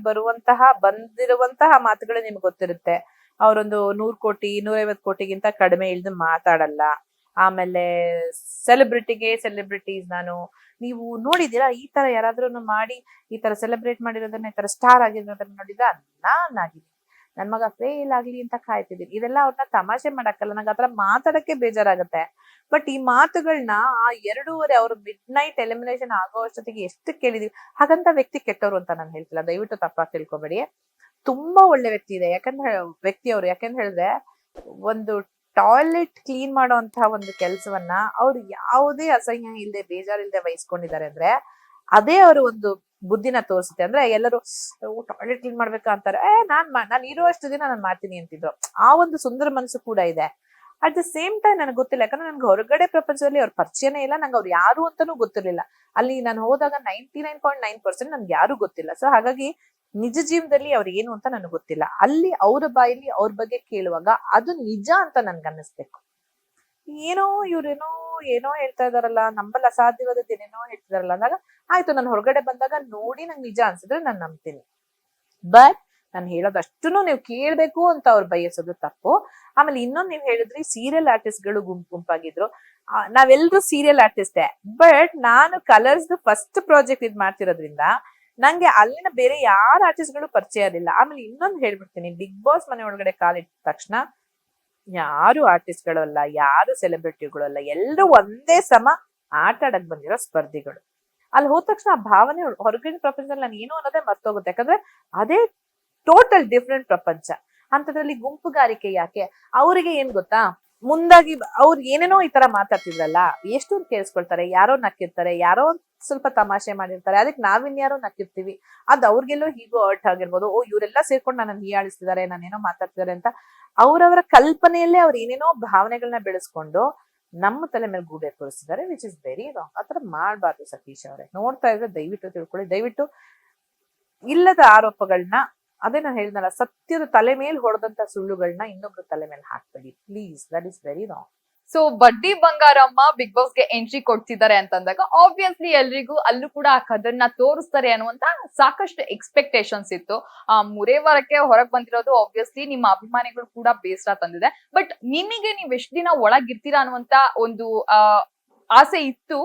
ಬಂದಿರುವಂತಹ ಮಾತುಗಳು ನಿಮ್ಗೆ ಗೊತ್ತಿರುತ್ತೆ. ಅವ್ರೊಂದು 100 ಕೋಟಿ 150 ಕೋಟಿಗಿಂತ ಕಡಿಮೆ ಇಳ್ದು ಮಾತಾಡಲ್ಲ. ಆಮೇಲೆ ಸೆಲೆಬ್ರಿಟೀಸ್ ನೀವು ನೋಡಿದೀರಾ? ಈ ತರ ಯಾರಾದ್ರೂ ಮಾಡಿ ಈ ತರ ಸೆಲೆಬ್ರೇಟ್ ಮಾಡಿರೋದನ್ನ, ಈ ತರ ಸ್ಟಾರ್ ಆಗಿರೋದನ್ನ ನೋಡಿದ್ರ? ನಾನಾಗಿದ್ದೀನಿ, ನನ್ ಮಗ ಫೇಲ್ ಆಗ್ಲಿ ಅಂತ ಕಾಯ್ತಿದ್ದೀನಿ. ಇದೆಲ್ಲ ಅವ್ರನ್ನ ತಮಾಷೆ ಮಾಡಕ್ಕಲ್ಲ, ನಂಗೆ ಆತರ ಮಾತಾಡಕ್ಕೆ ಬೇಜಾರಾಗತ್ತೆ. ಬಟ್ ಈ ಮಾತುಗಳನ್ನ ಆ 2.5 ಅವ್ರ ಮಿಡ್ ನೈಟ್ ಎಲಿಮಿನೇಷನ್ ಆಗೋ ಅಷ್ಟೊತ್ತಿಗೆ ಎಷ್ಟು ಕೇಳಿದೀವಿ. ಹಾಗಂತ ವ್ಯಕ್ತಿ ಕೆಟ್ಟವ್ರು ಅಂತ ನಾನು ಹೇಳ್ತಿಲ್ಲ, ದಯವಿಟ್ಟು ತಪ್ಪಾಗಿ ತಿಳ್ಕೊಬೇಡಿ. ತುಂಬಾ ಒಳ್ಳೆ ವ್ಯಕ್ತಿ ಇದೆ, ಯಾಕಂದ್ರೆ ಹೇಳಿದ್ರೆ ಒಂದು ಟಾಯ್ಲೆಟ್ ಕ್ಲೀನ್ ಮಾಡುವಂತಹ ಒಂದು ಕೆಲಸವನ್ನ ಅವ್ರು ಯಾವುದೇ ಅಸಹ್ಯ ಇಲ್ಲದೆ ಬೇಜಾರಿಲ್ಲದೆ ವಹಿಸ್ಕೊಂಡಿದ್ದಾರೆ ಅಂದ್ರೆ ಅದೇ ಅವರು ಒಂದು ಬುದ್ಧಿನ ತೋರಿಸುತ್ತೆ. ಅಂದ್ರೆ ಎಲ್ಲರೂ ಟಾಯ್ಲೆಟ್ ಕ್ಲೀನ್ ಮಾಡ್ಬೇಕಾ ಅಂತಾರೆ, ನಾನ್ ಇರುವಷ್ಟು ದಿನ ನಾನು ಮಾಡ್ತೀನಿ ಅಂತಿದ್ರು. ಆ ಒಂದು ಸುಂದರ ಮನಸ್ಸು ಕೂಡ ಇದೆ. ಅಟ್ ದ ಸೇಮ್ ಟೈಮ್ ನನಗೆ ಗೊತ್ತಿಲ್ಲ, ಯಾಕಂದ್ರೆ ನನ್ಗೆ ಹೊರಗಡೆ ಪ್ರಪಂಚದಲ್ಲಿ ಅವ್ರ ಪರಿಚಯನೇ ಇಲ್ಲ, ನಂಗೆ ಅವ್ರು ಯಾರು ಅಂತಾನೂ ಗೊತ್ತಿರ್ಲಿಲ್ಲ. ಅಲ್ಲಿ ನಾನು ಹೋದಾಗ 99.9% ನನ್ಗೆ ಯಾರು ಗೊತ್ತಿಲ್ಲ. ಸೊ ಹಾಗಾಗಿ ನಿಜ ಜೀವನದಲ್ಲಿ ಅವ್ರು ಏನು ಅಂತ ನನಗೆ ಗೊತ್ತಿಲ್ಲ. ಅಲ್ಲಿ ಅವರ ಬಾಯಲ್ಲಿ ಅವ್ರ ಬಗ್ಗೆ ಕೇಳುವಾಗ ಅದು ನಿಜ ಅಂತ ನನ್ಗೆ ಅನ್ನಿಸ್ಬೇಕು. ಏನೋ ಇವ್ರೇನೋ ಏನೋ ಹೇಳ್ತಾ ಇದಾರಲ್ಲ, ನಂಬಲ್ಲ ಅಸಾಧ್ಯವಾದದ್ದು ಏನೇನೋ ಹೇಳ್ತಿದಾರಲ್ಲ ಅಂದಾಗ ಆಯ್ತು, ನಾನು ಹೊರಗಡೆ ಬಂದಾಗ ನೋಡಿ ನಂಗೆ ನಿಜ ಅನ್ಸಿದ್ರೆ ನಾನು ನಂಬ್ತೀನಿ. ಬಟ್ ನಾನು ಹೇಳೋದಷ್ಟನ್ನು ನೀವು ಕೇಳ್ಬೇಕು ಅಂತ ಅವ್ರು ಬಯಸೋದು ತಪ್ಪು. ಆಮೇಲೆ ಇನ್ನೊಂದು ನೀವು ಹೇಳಿದ್ರಿ ಸೀರಿಯಲ್ ಆರ್ಟಿಸ್ಟ್ ಗಳು ಗುಂಪಾಗಿದ್ರು. ನಾವೆಲ್ಲರೂ ಸೀರಿಯಲ್ ಆರ್ಟಿಸ್ಟೇ. ಬಟ್ ನಾನು ಕಲರ್ಸ್ ಫಸ್ಟ್ ಪ್ರಾಜೆಕ್ಟ್ ಇದ್ ಮಾಡ್ತಿರೋದ್ರಿಂದ ನಂಗೆ ಅಲ್ಲಿನ ಬೇರೆ ಯಾರ ಆರ್ಟಿಸ್ಟ್ ಗಳು ಪರಿಚಯ ಇರಲಿಲ್ಲ. ಆಮೇಲೆ ಇನ್ನೊಂದು ಹೇಳ್ಬಿಡ್ತೀನಿ, ಬಿಗ್ ಬಾಸ್ ಮನೆ ಒಳಗಡೆ ಕಾಲಿಟ್ಟ ತಕ್ಷಣ ಯಾರು ಆರ್ಟಿಸ್ಟ್ ಗಳು ಅಲ್ಲ, ಯಾರು ಸೆಲೆಬ್ರಿಟಿಗಳು ಅಲ್ಲ, ಎಲ್ಲರೂ ಒಂದೇ ಸಮ ಆಟ ಆಡಕ್ ಬಂದಿರೋ ಸ್ಪರ್ಧಿಗಳು. ಅಲ್ಲಿ ಹೋದ ತಕ್ಷಣ ಆ ಭಾವನೆ ಹೊರಗಿನ ಪ್ರಪಂಚದಲ್ಲಿ ನಾನು ಏನು ಅನ್ನೋದೇ ಮರ್ತೋಗುತ್ತೆ. ಯಾಕಂದ್ರೆ ಅದೇ ಟೋಟಲ್ ಡಿಫ್ರೆಂಟ್ ಪ್ರಪಂಚ. ಅಂತದ್ರಲ್ಲಿ ಗುಂಪುಗಾರಿಕೆ ಯಾಕೆ? ಅವರಿಗೆ ಏನ್ ಗೊತ್ತಾ, ಮುಂದಾಗಿ ಅವ್ರು ಏನೇನೋ ಈ ತರ ಮಾತಾಡ್ತಿದ್ರಲ್ಲ, ಎಷ್ಟೊಂದು ಕೇಳಿಸ್ಕೊಳ್ತಾರೆ. ಯಾರೋ ನಕ್ಕಿರ್ತಾರೆ, ಯಾರೋ ಸ್ವಲ್ಪ ತಮಾಷೆ ಮಾಡಿರ್ತಾರೆ, ಅದಕ್ಕೆ ನಾವಿನ್ಯಾರೋ ನಕ್ಕಿರ್ತೀವಿ. ಅದ್ ಅವ್ರಿಗೆಲ್ಲೋ ಹೀಗೋ ಅರ್ಟ್ ಆಗಿರ್ಬೋದು. ಇವರೆಲ್ಲ ಸೇರ್ಕೊಂಡು ನನ್ನ ಹೀಯಾಳಿಸ್ತಿದ್ದಾರೆ, ನಾನೇನೋ ಮಾತಾಡ್ತಿದ್ದಾರೆ ಅಂತ ಅವ್ರವರ ಕಲ್ಪನೆಯಲ್ಲೇ ಅವ್ರು ಏನೇನೋ ಭಾವನೆಗಳನ್ನ ಬೆಳೆಸ್ಕೊಂಡು ನಮ್ಮ ತಲೆ ಮೇಲೆ ಗೂಬೆ ತೋರಿಸಿದ್ದಾರೆ, ವಿಚ್ ಇಸ್ ವೆರಿ ರಾಂಗ್. ಆತರ ಮಾಡ್ಬಾರ್ದು ಸತೀಶ್ ಅವರೇ. ನೋಡ್ತಾ ಇದ್ರೆ ದಯವಿಟ್ಟು ತಿಳ್ಕೊಳ್ಳಿ. ದಯವಿಟ್ಟು ಇಲ್ಲದ ಆರೋಪಗಳನ್ನ, ಅದೇ ನಾನು ಹೇಳಿದ್ನಲ್ಲ, ಸತ್ಯದ ತಲೆ ಮೇಲೆ ಹೊಡೆದಂತ ಸುಳ್ಳುಗಳನ್ನ ಇನ್ನೊಬ್ರು ತಲೆ ಮೇಲೆ ಹಾಕ್ಬೇಡಿ please. That is very wrong. So ಬಡ್ಡಿ ಬಂಗಾರಮ್ಮ ಬಿಗ್ ಬಾಸ್ ಗೆ ಎಂಟ್ರಿ ಕೊಡ್ತಿದ್ದಾರೆ ಅಂತಂದಾಗ ಆಬ್ವಿಯಸ್ಲಿ ಎಲ್ರಿಗೂ ಅಲ್ಲೂ ಕೂಡ ಆ ಕದರ್ನ ತೋರಿಸ್ತಾರೆ ಅನ್ನುವಂತ ಸಾಕಷ್ಟು ಎಕ್ಸ್ಪೆಕ್ಟೇಷನ್ಸ್ ಇತ್ತು. ಆ ಮೂರೇ ವಾರಕ್ಕೆ ಹೊರಗ್ ಬಂದಿರೋದು ಆಬ್ವಿಯಸ್ಲಿ ನಿಮ್ಮ ಅಭಿಮಾನಿಗಳು ಕೂಡ ಬೇಸರ ತಂದಿದೆ. ಬಟ್ ನಿಮಗೆ ನೀವ್ ಎಷ್ಟ್ ದಿನ ಒಳಗಿರ್ತೀರಾ ಅನ್ನುವಂತ ಒಂದು ಆಸೆ ಇತ್ತು.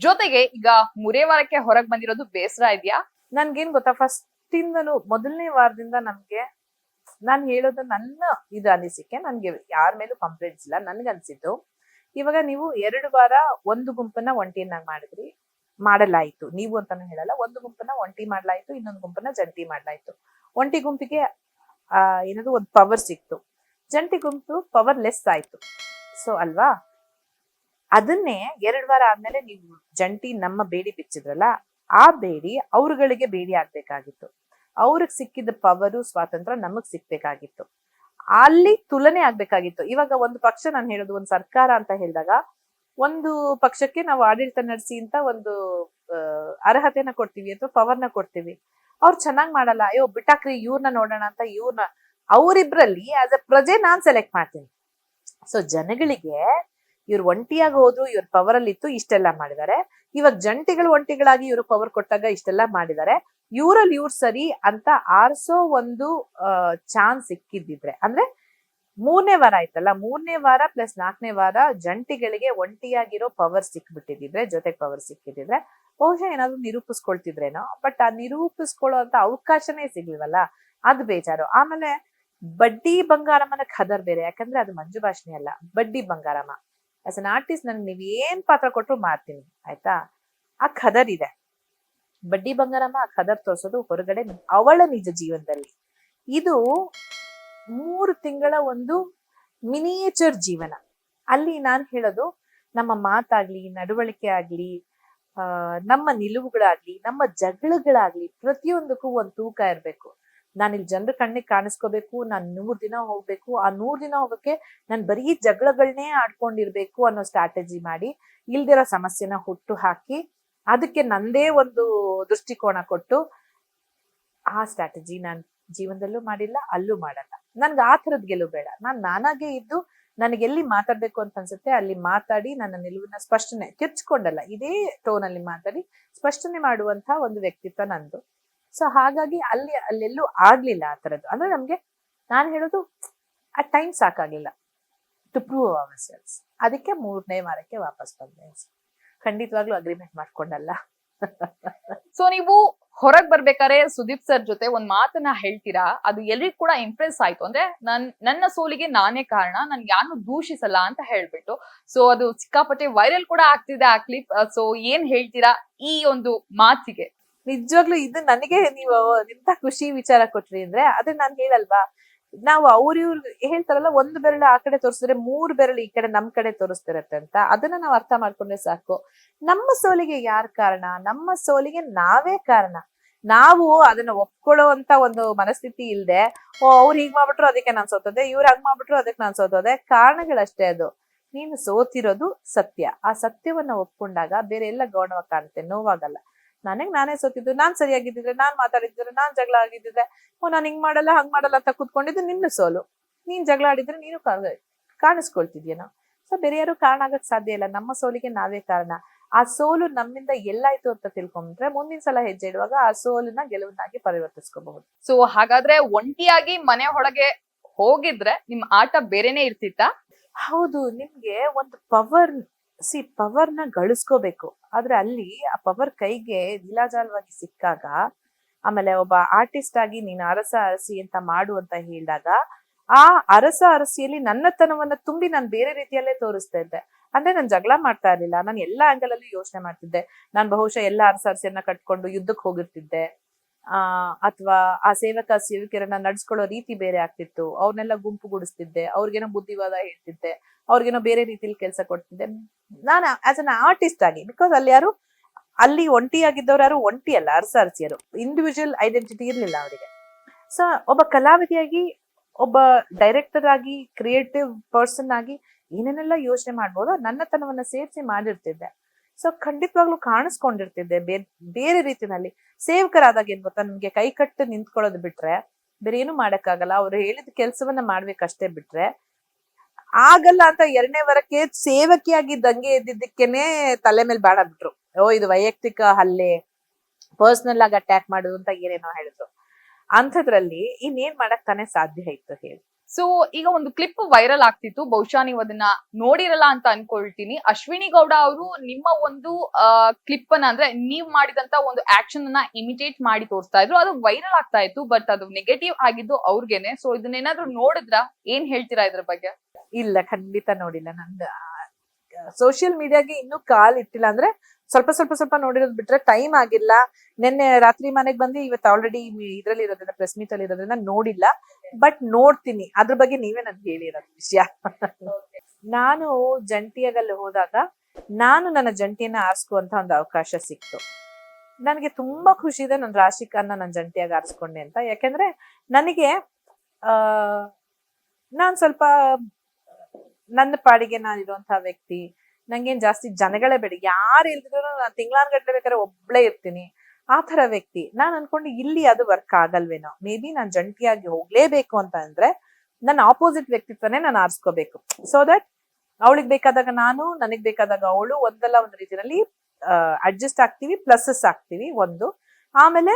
ಜೊತೆಗೆ ಈಗ ಮೂರೇ ವಾರಕ್ಕೆ ಹೊರಗ್ ಬಂದಿರೋದು ಬೇಸರ ಇದೆಯಾ? ನನ್ಗೇನ್ ಗೊತ್ತಾ, ಫಸ್ಟ್ ಇಂದನು ಮೊದಲನೇ ವಾರದಿಂದ ನನ್ಗೆ, ನಾನ್ ಹೇಳೋದು ನನ್ನ ಇದು ಅನಿಸಿಕೆ, ನನ್ಗೆ ಯಾರ ಮೇಲೂ ಕಂಪ್ಲೇಂಟ್ಸ್ ಇಲ್ಲ. ನನ್ಗನ್ಸಿದ್ದು, ಇವಾಗ ನೀವು 2 ವಾರ ಒಂದು ಗುಂಪನ್ನ ಒಂಟಿಯನ್ನಾಗಿ ಮಾಡಿದ್ರಿ, ಮಾಡಲಾಯ್ತು. ನೀವು ಅಂತಾನು ಹೇಳಲ್ಲ, ಒಂದು ಗುಂಪನ್ನ ಒಂಟಿ ಮಾಡ್ಲಾಯ್ತು, ಇನ್ನೊಂದು ಗುಂಪನ್ನ ಜಂಟಿ ಮಾಡ್ಲಾಯ್ತು. ಒಂಟಿ ಗುಂಪಿಗೆ ಏನದು ಒಂದು ಪವರ್ ಸಿಕ್ತು, ಜಂಟಿ ಗುಂಪು ಪವರ್ ಲೆಸ್ ಆಯ್ತು. ಸೊ ಅಲ್ವಾ, ಅದನ್ನೇ 2 ವಾರ ಆದ್ಮೇಲೆ ನೀವು ಜಂಟಿ ನಮ್ಮ ಬೇಡಿ ಬಿಚ್ಚಿದ್ರಲ್ಲ, ಆ ಬೇಡಿ ಅವ್ರುಗಳಿಗೆ ಬೇಡಿ ಆಗ್ಬೇಕಾಗಿತ್ತು. ಅವ್ರಿಗೆ ಸಿಕ್ಕಿದ ಪವರು ಸ್ವಾತಂತ್ರ್ಯ ನಮಗ್ ಸಿಕ್ಬೇಕಾಗಿತ್ತು. ಅಲ್ಲಿ ತುಲನೆ ಆಗ್ಬೇಕಾಗಿತ್ತು. ಇವಾಗ ಒಂದು ಪಕ್ಷ, ನಾನು ಹೇಳೋದು ಒಂದು ಸರ್ಕಾರ ಅಂತ ಹೇಳಿದಾಗ, ಒಂದು ಪಕ್ಷಕ್ಕೆ ನಾವು ಆಡಳಿತ ನಡೆಸಿ ಅಂತ ಒಂದು ಅರ್ಹತೆನ ಕೊಡ್ತೀವಿ ಅಥವಾ ಪವರ್ನ ಕೊಡ್ತೀವಿ. ಅವ್ರು ಚೆನ್ನಾಗ್ ಮಾಡಲ್ಲ, ಅಯ್ಯೋ ಬಿಟ್ಟಾಕ್ರಿ ಇವ್ರನ್ನ ನೋಡೋಣ ಅಂತ ಇವ್ರನ್ನ, ಅವರಿಬ್ರಲ್ಲಿ ಆಸ್ ಅ ಪ್ರಜೆ ನಾನ್ ಸೆಲೆಕ್ಟ್ ಮಾಡ್ತೀನಿ. ಸೊ ಜನಗಳಿಗೆ ಇವ್ರು ಒಂಟಿಯಾಗಿ ಹೋದ್ರು, ಇವ್ರ ಪವರ್ ಅಲ್ಲಿ ಇತ್ತು, ಇಷ್ಟೆಲ್ಲಾ ಮಾಡಿದ್ದಾರೆ. ಇವಾಗ ಜಂಟಿಗಳು ಒಂಟಿಗಳಾಗಿ ಇವ್ರ ಪವರ್ ಕೊಟ್ಟಾಗ ಇಷ್ಟೆಲ್ಲಾ ಮಾಡಿದ್ದಾರೆ. ಇವ್ರಲ್ಲಿ ಇವ್ರು ಸರಿ ಅಂತ ಆರ್ಸೋ ಒಂದು ಚಾನ್ಸ್ ಸಿಕ್ಕಿದ್ದಿದ್ರೆ, ಅಂದ್ರೆ 3ನೇ ವಾರ ಆಯ್ತಲ್ಲ, 3ನೇ ವಾರ ಪ್ಲಸ್ 4ನೇ ವಾರ ಜಂಟಿಗಳಿಗೆ ಒಂಟಿಯಾಗಿರೋ ಪವರ್ ಸಿಕ್ಬಿಟ್ಟಿದ್ರೆ, ಜೊತೆಗೆ ಪವರ್ ಸಿಕ್ಕಿದ್ರೆ ಬಹುಶಃ ಏನಾದ್ರು ನಿರೂಪಿಸ್ಕೊಳ್ತಿದ್ರೇನೋ. ಬಟ್ ಆ ನಿರೂಪಿಸ್ಕೊಳ್ಳೋ ಅಂತ ಅವಕಾಶನೇ ಸಿಗ್ಲಿವಲ್ಲ, ಅದು ಬೇಜಾರು. ಆಮೇಲೆ ಬಡ್ಡಿ ಬಂಗಾರಮ್ಮನ ಖದರ್ ಬೇರೆ, ಯಾಕಂದ್ರೆ ಅದು ಮಂಜು ಭಾಷಿಣಿ ಅಲ್ಲ, ಬಡ್ಡಿ ಬಂಗಾರಮ್ಮ. ಆಸ್ ಅನ್ ಆರ್ಟಿಸ್ಟ್ ನನ್ಗೆ ನೀವ್ ಏನ್ ಪಾತ್ರ ಕೊಟ್ರು ಮಾಡ್ತೀನಿ, ಆಯ್ತಾ. ಆ ಖದರ್ ಇದೆ. ಬಡ್ಡಿ ಬಂಗಾರಮ್ಮ ಆ ಖದರ್ ತೋರ್ಸೋದು ಹೊರಗಡೆ, ಅವಳ ನಿಜ ಜೀವನದಲ್ಲಿ. ಇದು 3 ತಿಂಗಳ ಒಂದು ಮಿನಿಯೇಚರ್ ಜೀವನ. ಅಲ್ಲಿ ನಾನ್ ಹೇಳೋದು, ನಮ್ಮ ಮಾತಾಗ್ಲಿ, ನಡವಳಿಕೆ ಆಗ್ಲಿ, ನಮ್ಮ ನಿಲುವುಗಳಾಗ್ಲಿ, ನಮ್ಮ ಜಗಳಗಳಾಗ್ಲಿ, ಪ್ರತಿಯೊಂದಕ್ಕೂ ಒಂದು ತೂಕ ಇರ್ಬೇಕು. ನಾನಿಲ್ಲಿ ಜನರ ಕಣ್ಣಿಗೆ ಕಾಣಿಸ್ಕೋಬೇಕು, ನಾನ್ 100 ದಿನ ಹೋಗ್ಬೇಕು, ಆ 100 ದಿನ ಹೋಗಕ್ಕೆ ನಾನ್ ಬರೀ ಜಗಳಗಳನ್ನೇ ಆಡ್ಕೊಂಡಿರ್ಬೇಕು ಅನ್ನೋ ಸ್ಟ್ರಾಟಜಿ ಮಾಡಿ, ಇಲ್ದಿರೋ ಸಮಸ್ಯೆನ ಹುಟ್ಟು ಹಾಕಿ, ಅದಕ್ಕೆ ನಂದೇ ಒಂದು ದೃಷ್ಟಿಕೋನ ಕೊಟ್ಟು, ಆ ಸ್ಟ್ರಾಟಜಿ ನಾನ್ ಜೀವನದಲ್ಲೂ ಮಾಡಿಲ್ಲ, ಅಲ್ಲೂ ಮಾಡಲ್ಲ. ನನ್ಗೆ ಆ ಥರದ್ ಗೆಲುವು ಬೇಡ. ನಾನಾಗೆ ಇದ್ದು, ನನಗೆ ಎಲ್ಲಿ ಮಾತಾಡ್ಬೇಕು ಅಂತ ಅನ್ಸುತ್ತೆ ಅಲ್ಲಿ ಮಾತಾಡಿ, ನನ್ನ ನಿಲುವಿನ ಸ್ಪಷ್ಟನೆ, ಕಿರ್ಚ್ಕೊಂಡಲ್ಲ, ಇದೇ ಟೋನ್ ಅಲ್ಲಿ ಮಾತಾಡಿ ಸ್ಪಷ್ಟನೆ ಮಾಡುವಂತ ಒಂದು ವ್ಯಕ್ತಿತ್ವ ನಂದು. ಸೊ ಹಾಗಾಗಿ ಅಲ್ಲೆಲ್ಲೂ ಆಗ್ಲಿಲ್ಲ ಆ ತರದ್ದು. ಅಂದ್ರೆ ನಮ್ಗೆ, ನಾನ್ ಹೇಳೋದು, ಆ ಟೈಮ್ ಸಾಕಾಗ್ಲಿಲ್ಲ ಟು ಪ್ರೂವ್ ಅವರ್ ಸೆಲ್ಸ್. ಅದಕ್ಕೆ 3ನೇ ವಾರಕ್ಕೆ ವಾಪಸ್ ಬಂದೆ. ಖಂಡಿತವಾಗ್ಲೂ ಅಗ್ರಿಮೆಂಟ್ ಮಾಡ್ಕೊಂಡಲ್ಲ. ಸೊ ನೀವು ಹೊರಗ್ ಬರ್ಬೇಕಾದ್ರೆ ಸುದೀಪ್ ಸರ್ ಜೊತೆ ಒಂದ್ ಮಾತನ್ನ ಹೇಳ್ತೀರಾ, ಅದು ಎಲ್ರಿಗೂ ಕೂಡ ಇಂಪ್ರೆಸ್ ಆಯ್ತು. ಅಂದ್ರೆ ನನ್ನ ಸೋಲಿಗೆ ನಾನೇ ಕಾರಣ, ನನ್ ಯಾರು ದೂಷಿಸಲ್ಲ ಅಂತ ಹೇಳ್ಬಿಟ್ಟು. ಸೊ ಅದು ಸಿಕ್ಕಾಪಟ್ಟೆ ವೈರಲ್ ಕೂಡ ಆಗ್ತಿದೆ ಆ ಕ್ಲಿಪ್. ಸೊ ಏನ್ ಹೇಳ್ತೀರಾ ಈ ಒಂದು ಮಾತಿಗೆ? ನಿಜವಾಗ್ಲೂ ಇದು ನನಗೆ ನೀವು ಇಂತ ಖುಷಿ ವಿಚಾರ ಕೊಟ್ರಿ ಅಂದ್ರೆ, ಅದೇ ನಾನ್ ಹೇಳಲ್ವಾ, ನಾವು ಇವ್ರು ಹೇಳ್ತಾರಲ್ಲ, ಒಂದು ಬೆರಳು ಆ ಕಡೆ ತೋರಿಸಿದ್ರೆ 3 ಬೆರಳು ಈ ಕಡೆ ನಮ್ ಕಡೆ ತೋರಿಸ್ತಿರತ್ತೆ ಅಂತ. ಅದನ್ನ ನಾವು ಅರ್ಥ ಮಾಡ್ಕೊಂಡ್ರೆ ಸಾಕು. ನಮ್ಮ ಸೋಲಿಗೆ ಯಾರ್ ಕಾರಣ? ನಮ್ಮ ಸೋಲಿಗೆ ನಾವೇ ಕಾರಣ. ನಾವು ಅದನ್ನ ಒಪ್ಕೊಳ್ಳೋ ಅಂತ ಒಂದು ಮನಸ್ಥಿತಿ ಇಲ್ದೆ, ಅವ್ರು ಹೀಗ್ ಮಾಡ್ಬಿಟ್ರು ಅದಕ್ಕೆ ನಾನ್ ಸೋತೋದೆ, ಇವ್ರು ಹಂಗ್ ಮಾಡ್ಬಿಟ್ರು ಅದಕ್ಕೆ ನಾನ್ ಸೋತೋದೆ, ಕಾರಣಗಳಷ್ಟೇ ಅದು. ನೀನು ಸೋತಿರೋದು ಸತ್ಯ. ಆ ಸತ್ಯವನ್ನ ಒಪ್ಕೊಂಡಾಗ ಬೇರೆ ಎಲ್ಲ ಗೌಣವಾಗಿ ಕಾಣುತ್ತೆ, ನೋವಾಗಲ್ಲ. ನಾನೇ ಸೋತಿದ್ದು, ನಾನ್ ಸರಿಯಾಗಿದ್ದಿದ್ರೆ, ನಾನ್ ಮಾತಾಡಿದ್ರೆ, ನಾನ್ ಜಗಳ ಆಗಿದ್ದಿದ್ರೆ, ನಾನ್ ಹಿಂಗ್ ಮಾಡಲ್ಲ ಹಂಗ್ ಮಾಡಲ್ಲ ಅಂತ ಕೂತ್ಕೊಂಡಿದ್ದು ನಿನ್ನ ಸೋಲು. ನೀನ್ ಜಗಳ ಆಡಿದ್ರೆ ನೀನು ಕಾಣಿಸ್ಕೊಳ್ತಿದ್ಯೇನೋ. ಸೊ ಬೇರೆ ಯಾರು ಕಾರಣ ಆಗಕ್ ಸಾಧ್ಯ ಇಲ್ಲ. ನಮ್ಮ ಸೋಲಿಗೆ ನಾವೇ ಕಾರಣ. ಆ ಸೋಲು ನಮ್ಮಿಂದ ಎಲ್ಲಾಯ್ತು ಅಂತ ತಿಳ್ಕೊಂಡ್ರೆ ಮುಂದಿನ ಸಲ ಹೆಜ್ಜೆ ಇಡುವಾಗ ಆ ಸೋಲನ್ನ ಗೆಲುವನ್ನಾಗಿ ಪರಿವರ್ತಿಸ್ಕೋಬಹುದು. ಸೊ ಹಾಗಾದ್ರೆ ಒಂಟಿಯಾಗಿ ಮನೆ ಒಳಗೆ ಹೋಗಿದ್ರೆ ನಿಮ್ ಆಟ ಬೇರೆನೆ ಇರ್ತಿತ್ತಾ? ಹೌದು, ನಿಮ್ಗೆ ಒಂದು ಪವರ್ನ ಗಳಿಸ್ಕೋಬೇಕು. ಆದ್ರೆ ಅಲ್ಲಿ ಆ ಪವರ್ ಕೈಗೆ ಲೀಲಾಜಾಲವಾಗಿ ಸಿಕ್ಕಾಗ, ಆಮೇಲೆ ಒಬ್ಬ ಆರ್ಟಿಸ್ಟ್ ಆಗಿ ನೀನು ಅರಸಿ ಅಂತ ಮಾಡು ಅಂತ ಹೇಳಿದಾಗ, ಆ ಅರಸಿಯಲ್ಲಿ ನನ್ನತನವನ್ನ ತುಂಬಿ ನಾನು ಬೇರೆ ರೀತಿಯಲ್ಲೇ ತೋರಿಸ್ತಾ ಇದ್ದೆ. ಅಂದ್ರೆ ನಾನು ಜಗಳ ಮಾಡ್ತಾ ಇರ್ಲಿಲ್ಲ, ನಾನು ಎಲ್ಲಾ ಆಂಗಲ್ ಅಲ್ಲಿ ಯೋಚನೆ ಮಾಡ್ತಿದ್ದೆ. ನಾನು ಬಹುಶಃ ಎಲ್ಲಾ ಅರಸಿಯನ್ನ ಕಟ್ಕೊಂಡು ಯುದ್ಧಕ್ಕೆ ಹೋಗಿರ್ತಿದ್ದೆ, ಅಥವಾ ಆ ಸೇವಕಿಯರನ್ನ ನಡ್ಸ್ಕೊಳ್ಳೋ ರೀತಿ ಬೇರೆ ಆಗ್ತಿತ್ತು. ಅವ್ರನ್ನೆಲ್ಲ ಗುಂಪುಗೂಡಿಸ್ತಿದ್ದೆ, ಅವ್ರಿಗೇನೋ ಬುದ್ಧಿವಾದ ಹೇಳ್ತಿದ್ದೆ, ಅವ್ರಿಗೇನೋ ಬೇರೆ ರೀತಿಲಿ ಕೆಲಸ ಕೊಡ್ತಿದ್ದೆ. ನಾನು ಆಸ್ ಅನ್ ಆರ್ಟಿಸ್ಟ್ ಆಗಿ, ಬಿಕಾಸ್ ಅಲ್ಲಿ ಒಂಟಿಯಾಗಿದ್ದವ್ರು ಯಾರು ಒಂಟಿ ಅಲ್ಲ, ಅರಸಿಯರು ಇಂಡಿವಿಜುವಲ್ ಐಡೆಂಟಿಟಿ ಇರ್ಲಿಲ್ಲ ಅವರಿಗೆ. ಸೊ ಒಬ್ಬ ಕಲಾವಿದೆಯಾಗಿ, ಒಬ್ಬ ಡೈರೆಕ್ಟರ್ ಆಗಿ, ಕ್ರಿಯೇಟಿವ್ ಪರ್ಸನ್ ಆಗಿ ಏನೇನೆಲ್ಲ ಯೋಚನೆ ಮಾಡ್ಬೋದು ನನ್ನತನವನ್ನ ಸೇರಿಸಿ ಮಾಡಿರ್ತಿದ್ದೆ. ಸೊ ಖಂಡಿತವಾಗ್ಲೂ ಕಾಣಿಸ್ಕೊಂಡಿರ್ತಿದ್ದೆ ಬೇರೆ ರೀತಿನಲ್ಲಿ. ಸೇವಕರಾದಾಗ ಏನ್ ಗೊತ್ತಾ, ನಮ್ಗೆ ಕೈ ಕಟ್ಟು ನಿಂತ್ಕೊಳ್ಳೋದು ಬಿಟ್ರೆ ಬೇರೆ ಏನು ಮಾಡಕ್ಕಾಗಲ್ಲ. ಅವ್ರು ಹೇಳಿದ ಕೆಲ್ಸವನ್ನ ಮಾಡ್ಬೇಕಷ್ಟೇ ಬಿಟ್ರೆ ಆಗಲ್ಲ ಅಂತ 2ನೇ ವಾರಕ್ಕೆ ಸೇವಕಿಯಾಗಿ ದಂಗೆ ಎದ್ದಿದ್ದಕ್ಕೇನೆ ತಲೆ ಮೇಲೆ ಬಾಡಾಬಿಟ್ರು. ಇದು ವೈಯಕ್ತಿಕ ಹಲ್ಲೆ, ಪರ್ಸನಲ್ ಆಗಿ ಅಟ್ಯಾಕ್ ಮಾಡುದು ಅಂತ ಏನೇನೋ ಹೇಳಿದ್ರು. ಅಂಥದ್ರಲ್ಲಿ ಇನ್ನೇನ್ ಮಾಡಕ್ ತಾನೇ ಸಾಧ್ಯ ಇತ್ತು ಹೇಳಿ. ಸೊ ಈಗ ಒಂದು ಕ್ಲಿಪ್ ವೈರಲ್ ಆಗ್ತಿತ್ತು, ಬಹುಶಃ ನೀವು ಅದನ್ನ ನೋಡಿರಲ್ಲ ಅಂತ ಅನ್ಕೊಳ್ತೀನಿ. ಅಶ್ವಿನಿ ಗೌಡ ಅವರು ನಿಮ್ಮ ಒಂದು ಕ್ಲಿಪ್ ಅನ್ನ, ಅಂದ್ರೆ ನೀವ್ ಮಾಡಿದಂತ ಒಂದು ಆಕ್ಷನ್ ಅನ್ನ ಇಮಿಟೇಟ್ ಮಾಡಿ ತೋರಿಸ್ತಾ ಇದ್ರು. ಅದು ವೈರಲ್ ಆಗ್ತಾ ಇತ್ತು, ಬಟ್ ಅದು ನೆಗೆಟಿವ್ ಆಗಿದ್ದು ಅವ್ರಿಗೇನೆ. ಸೊ ಇದನ್ನೇನಾದ್ರೂ ನೋಡಿದ್ರ, ಏನ್ ಹೇಳ್ತೀರಾ ಇದ್ರ ಬಗ್ಗೆ? ಇಲ್ಲ, ಖಂಡಿತ ನೋಡಿಲ್ಲ. ನಂದು ಸೋಷಿಯಲ್ ಮೀಡಿಯಾಗೆ ಇನ್ನೂ ಕಾಲ್ ಇಟ್ಟಿಲ್ಲ. ಅಂದ್ರೆ ಸ್ವಲ್ಪ ನೋಡಿರೋದು ಬಿಟ್ರೆ ಟೈಮ್ ಆಗಿಲ್ಲ. ನಿನ್ನೆ ರಾತ್ರಿ ಮನೆಗ್ ಬಂದು ಇವತ್ತು ಆಲ್ರೆಡಿ ಇದ್ರಲ್ಲಿ ಇರೋದ್ರಿಂದ, ಪ್ರೆಸ್ ಮೀಟ್ ಅಲ್ಲಿ ಇರೋದ್ರಿಂದ ನೋಡಿಲ್ಲ. ಬಟ್ ನೋಡ್ತೀನಿ. ಅದ್ರ ಬಗ್ಗೆ ನೀವೇ ನನ್ಗೆ ಹೇಳಿರೋದು ವಿಷಯ. ನಾನು ಜಂಟಿಯಾಗಲ್ಲಿ ಹೋದಾಗ ನಾನು ನನ್ನ ಜಂಟಿಯನ್ನ ಆರಿಸ್ಕುವಂತ ಒಂದು ಅವಕಾಶ ಸಿಕ್ತು. ನನಗೆ ತುಂಬಾ ಖುಷಿ ಇದೆ ನನ್ನ ರಾಶಿಕಾನ್ನ ನಾನು ಜಂಟಿಯಾಗಿ ಆರಿಸ್ಕೊಂಡೆ ಅಂತ. ಯಾಕೆಂದ್ರೆ ನನಗೆ ನಾನ್ ಸ್ವಲ್ಪ ನನ್ನ ಪಾಡಿಗೆ ನಾನು ಇರುವಂತಹ ವ್ಯಕ್ತಿ. ನಂಗೇನ್ ಜಾಸ್ತಿ ಜನಗಳೇ ಬೇಡ. ಯಾರು ಇಲ್ದಿದ್ರು ನಾನು ತಿಂಗಳಾನ್ಗಟ್ಲೆ ಬೇಕಾದ್ರೆ ಒಬ್ಳೇ ಇರ್ತೀನಿ, ಆ ತರ ವ್ಯಕ್ತಿ. ನಾನ್ ಅನ್ಕೊಂಡು ಇಲ್ಲಿ ಅದು ವರ್ಕ್ ಆಗಲ್ವೇನೋ, ಮೇ ಬಿ ನಾನ್ ಜಂಟಿಯಾಗಿ ಹೋಗ್ಲೇಬೇಕು ಅಂತ ಅಂದ್ರೆ ನನ್ನ ಆಪೋಸಿಟ್ ವ್ಯಕ್ತಿತ್ವನೇ ನಾನು ಆರಿಸ್ಕೋಬೇಕು. ಸೊ ದಟ್ ಅವಳಿಗೆ ಬೇಕಾದಾಗ ನಾನು, ನನಗ್ ಬೇಕಾದಾಗ ಅವಳು, ಒಂದಲ್ಲ ಒಂದು ರೀತಿಯಲ್ಲಿ ಅಡ್ಜಸ್ಟ್ ಆಗ್ತೀವಿ, ಪ್ಲಸಸ್ ಆಗ್ತೀವಿ ಒಂದು. ಆಮೇಲೆ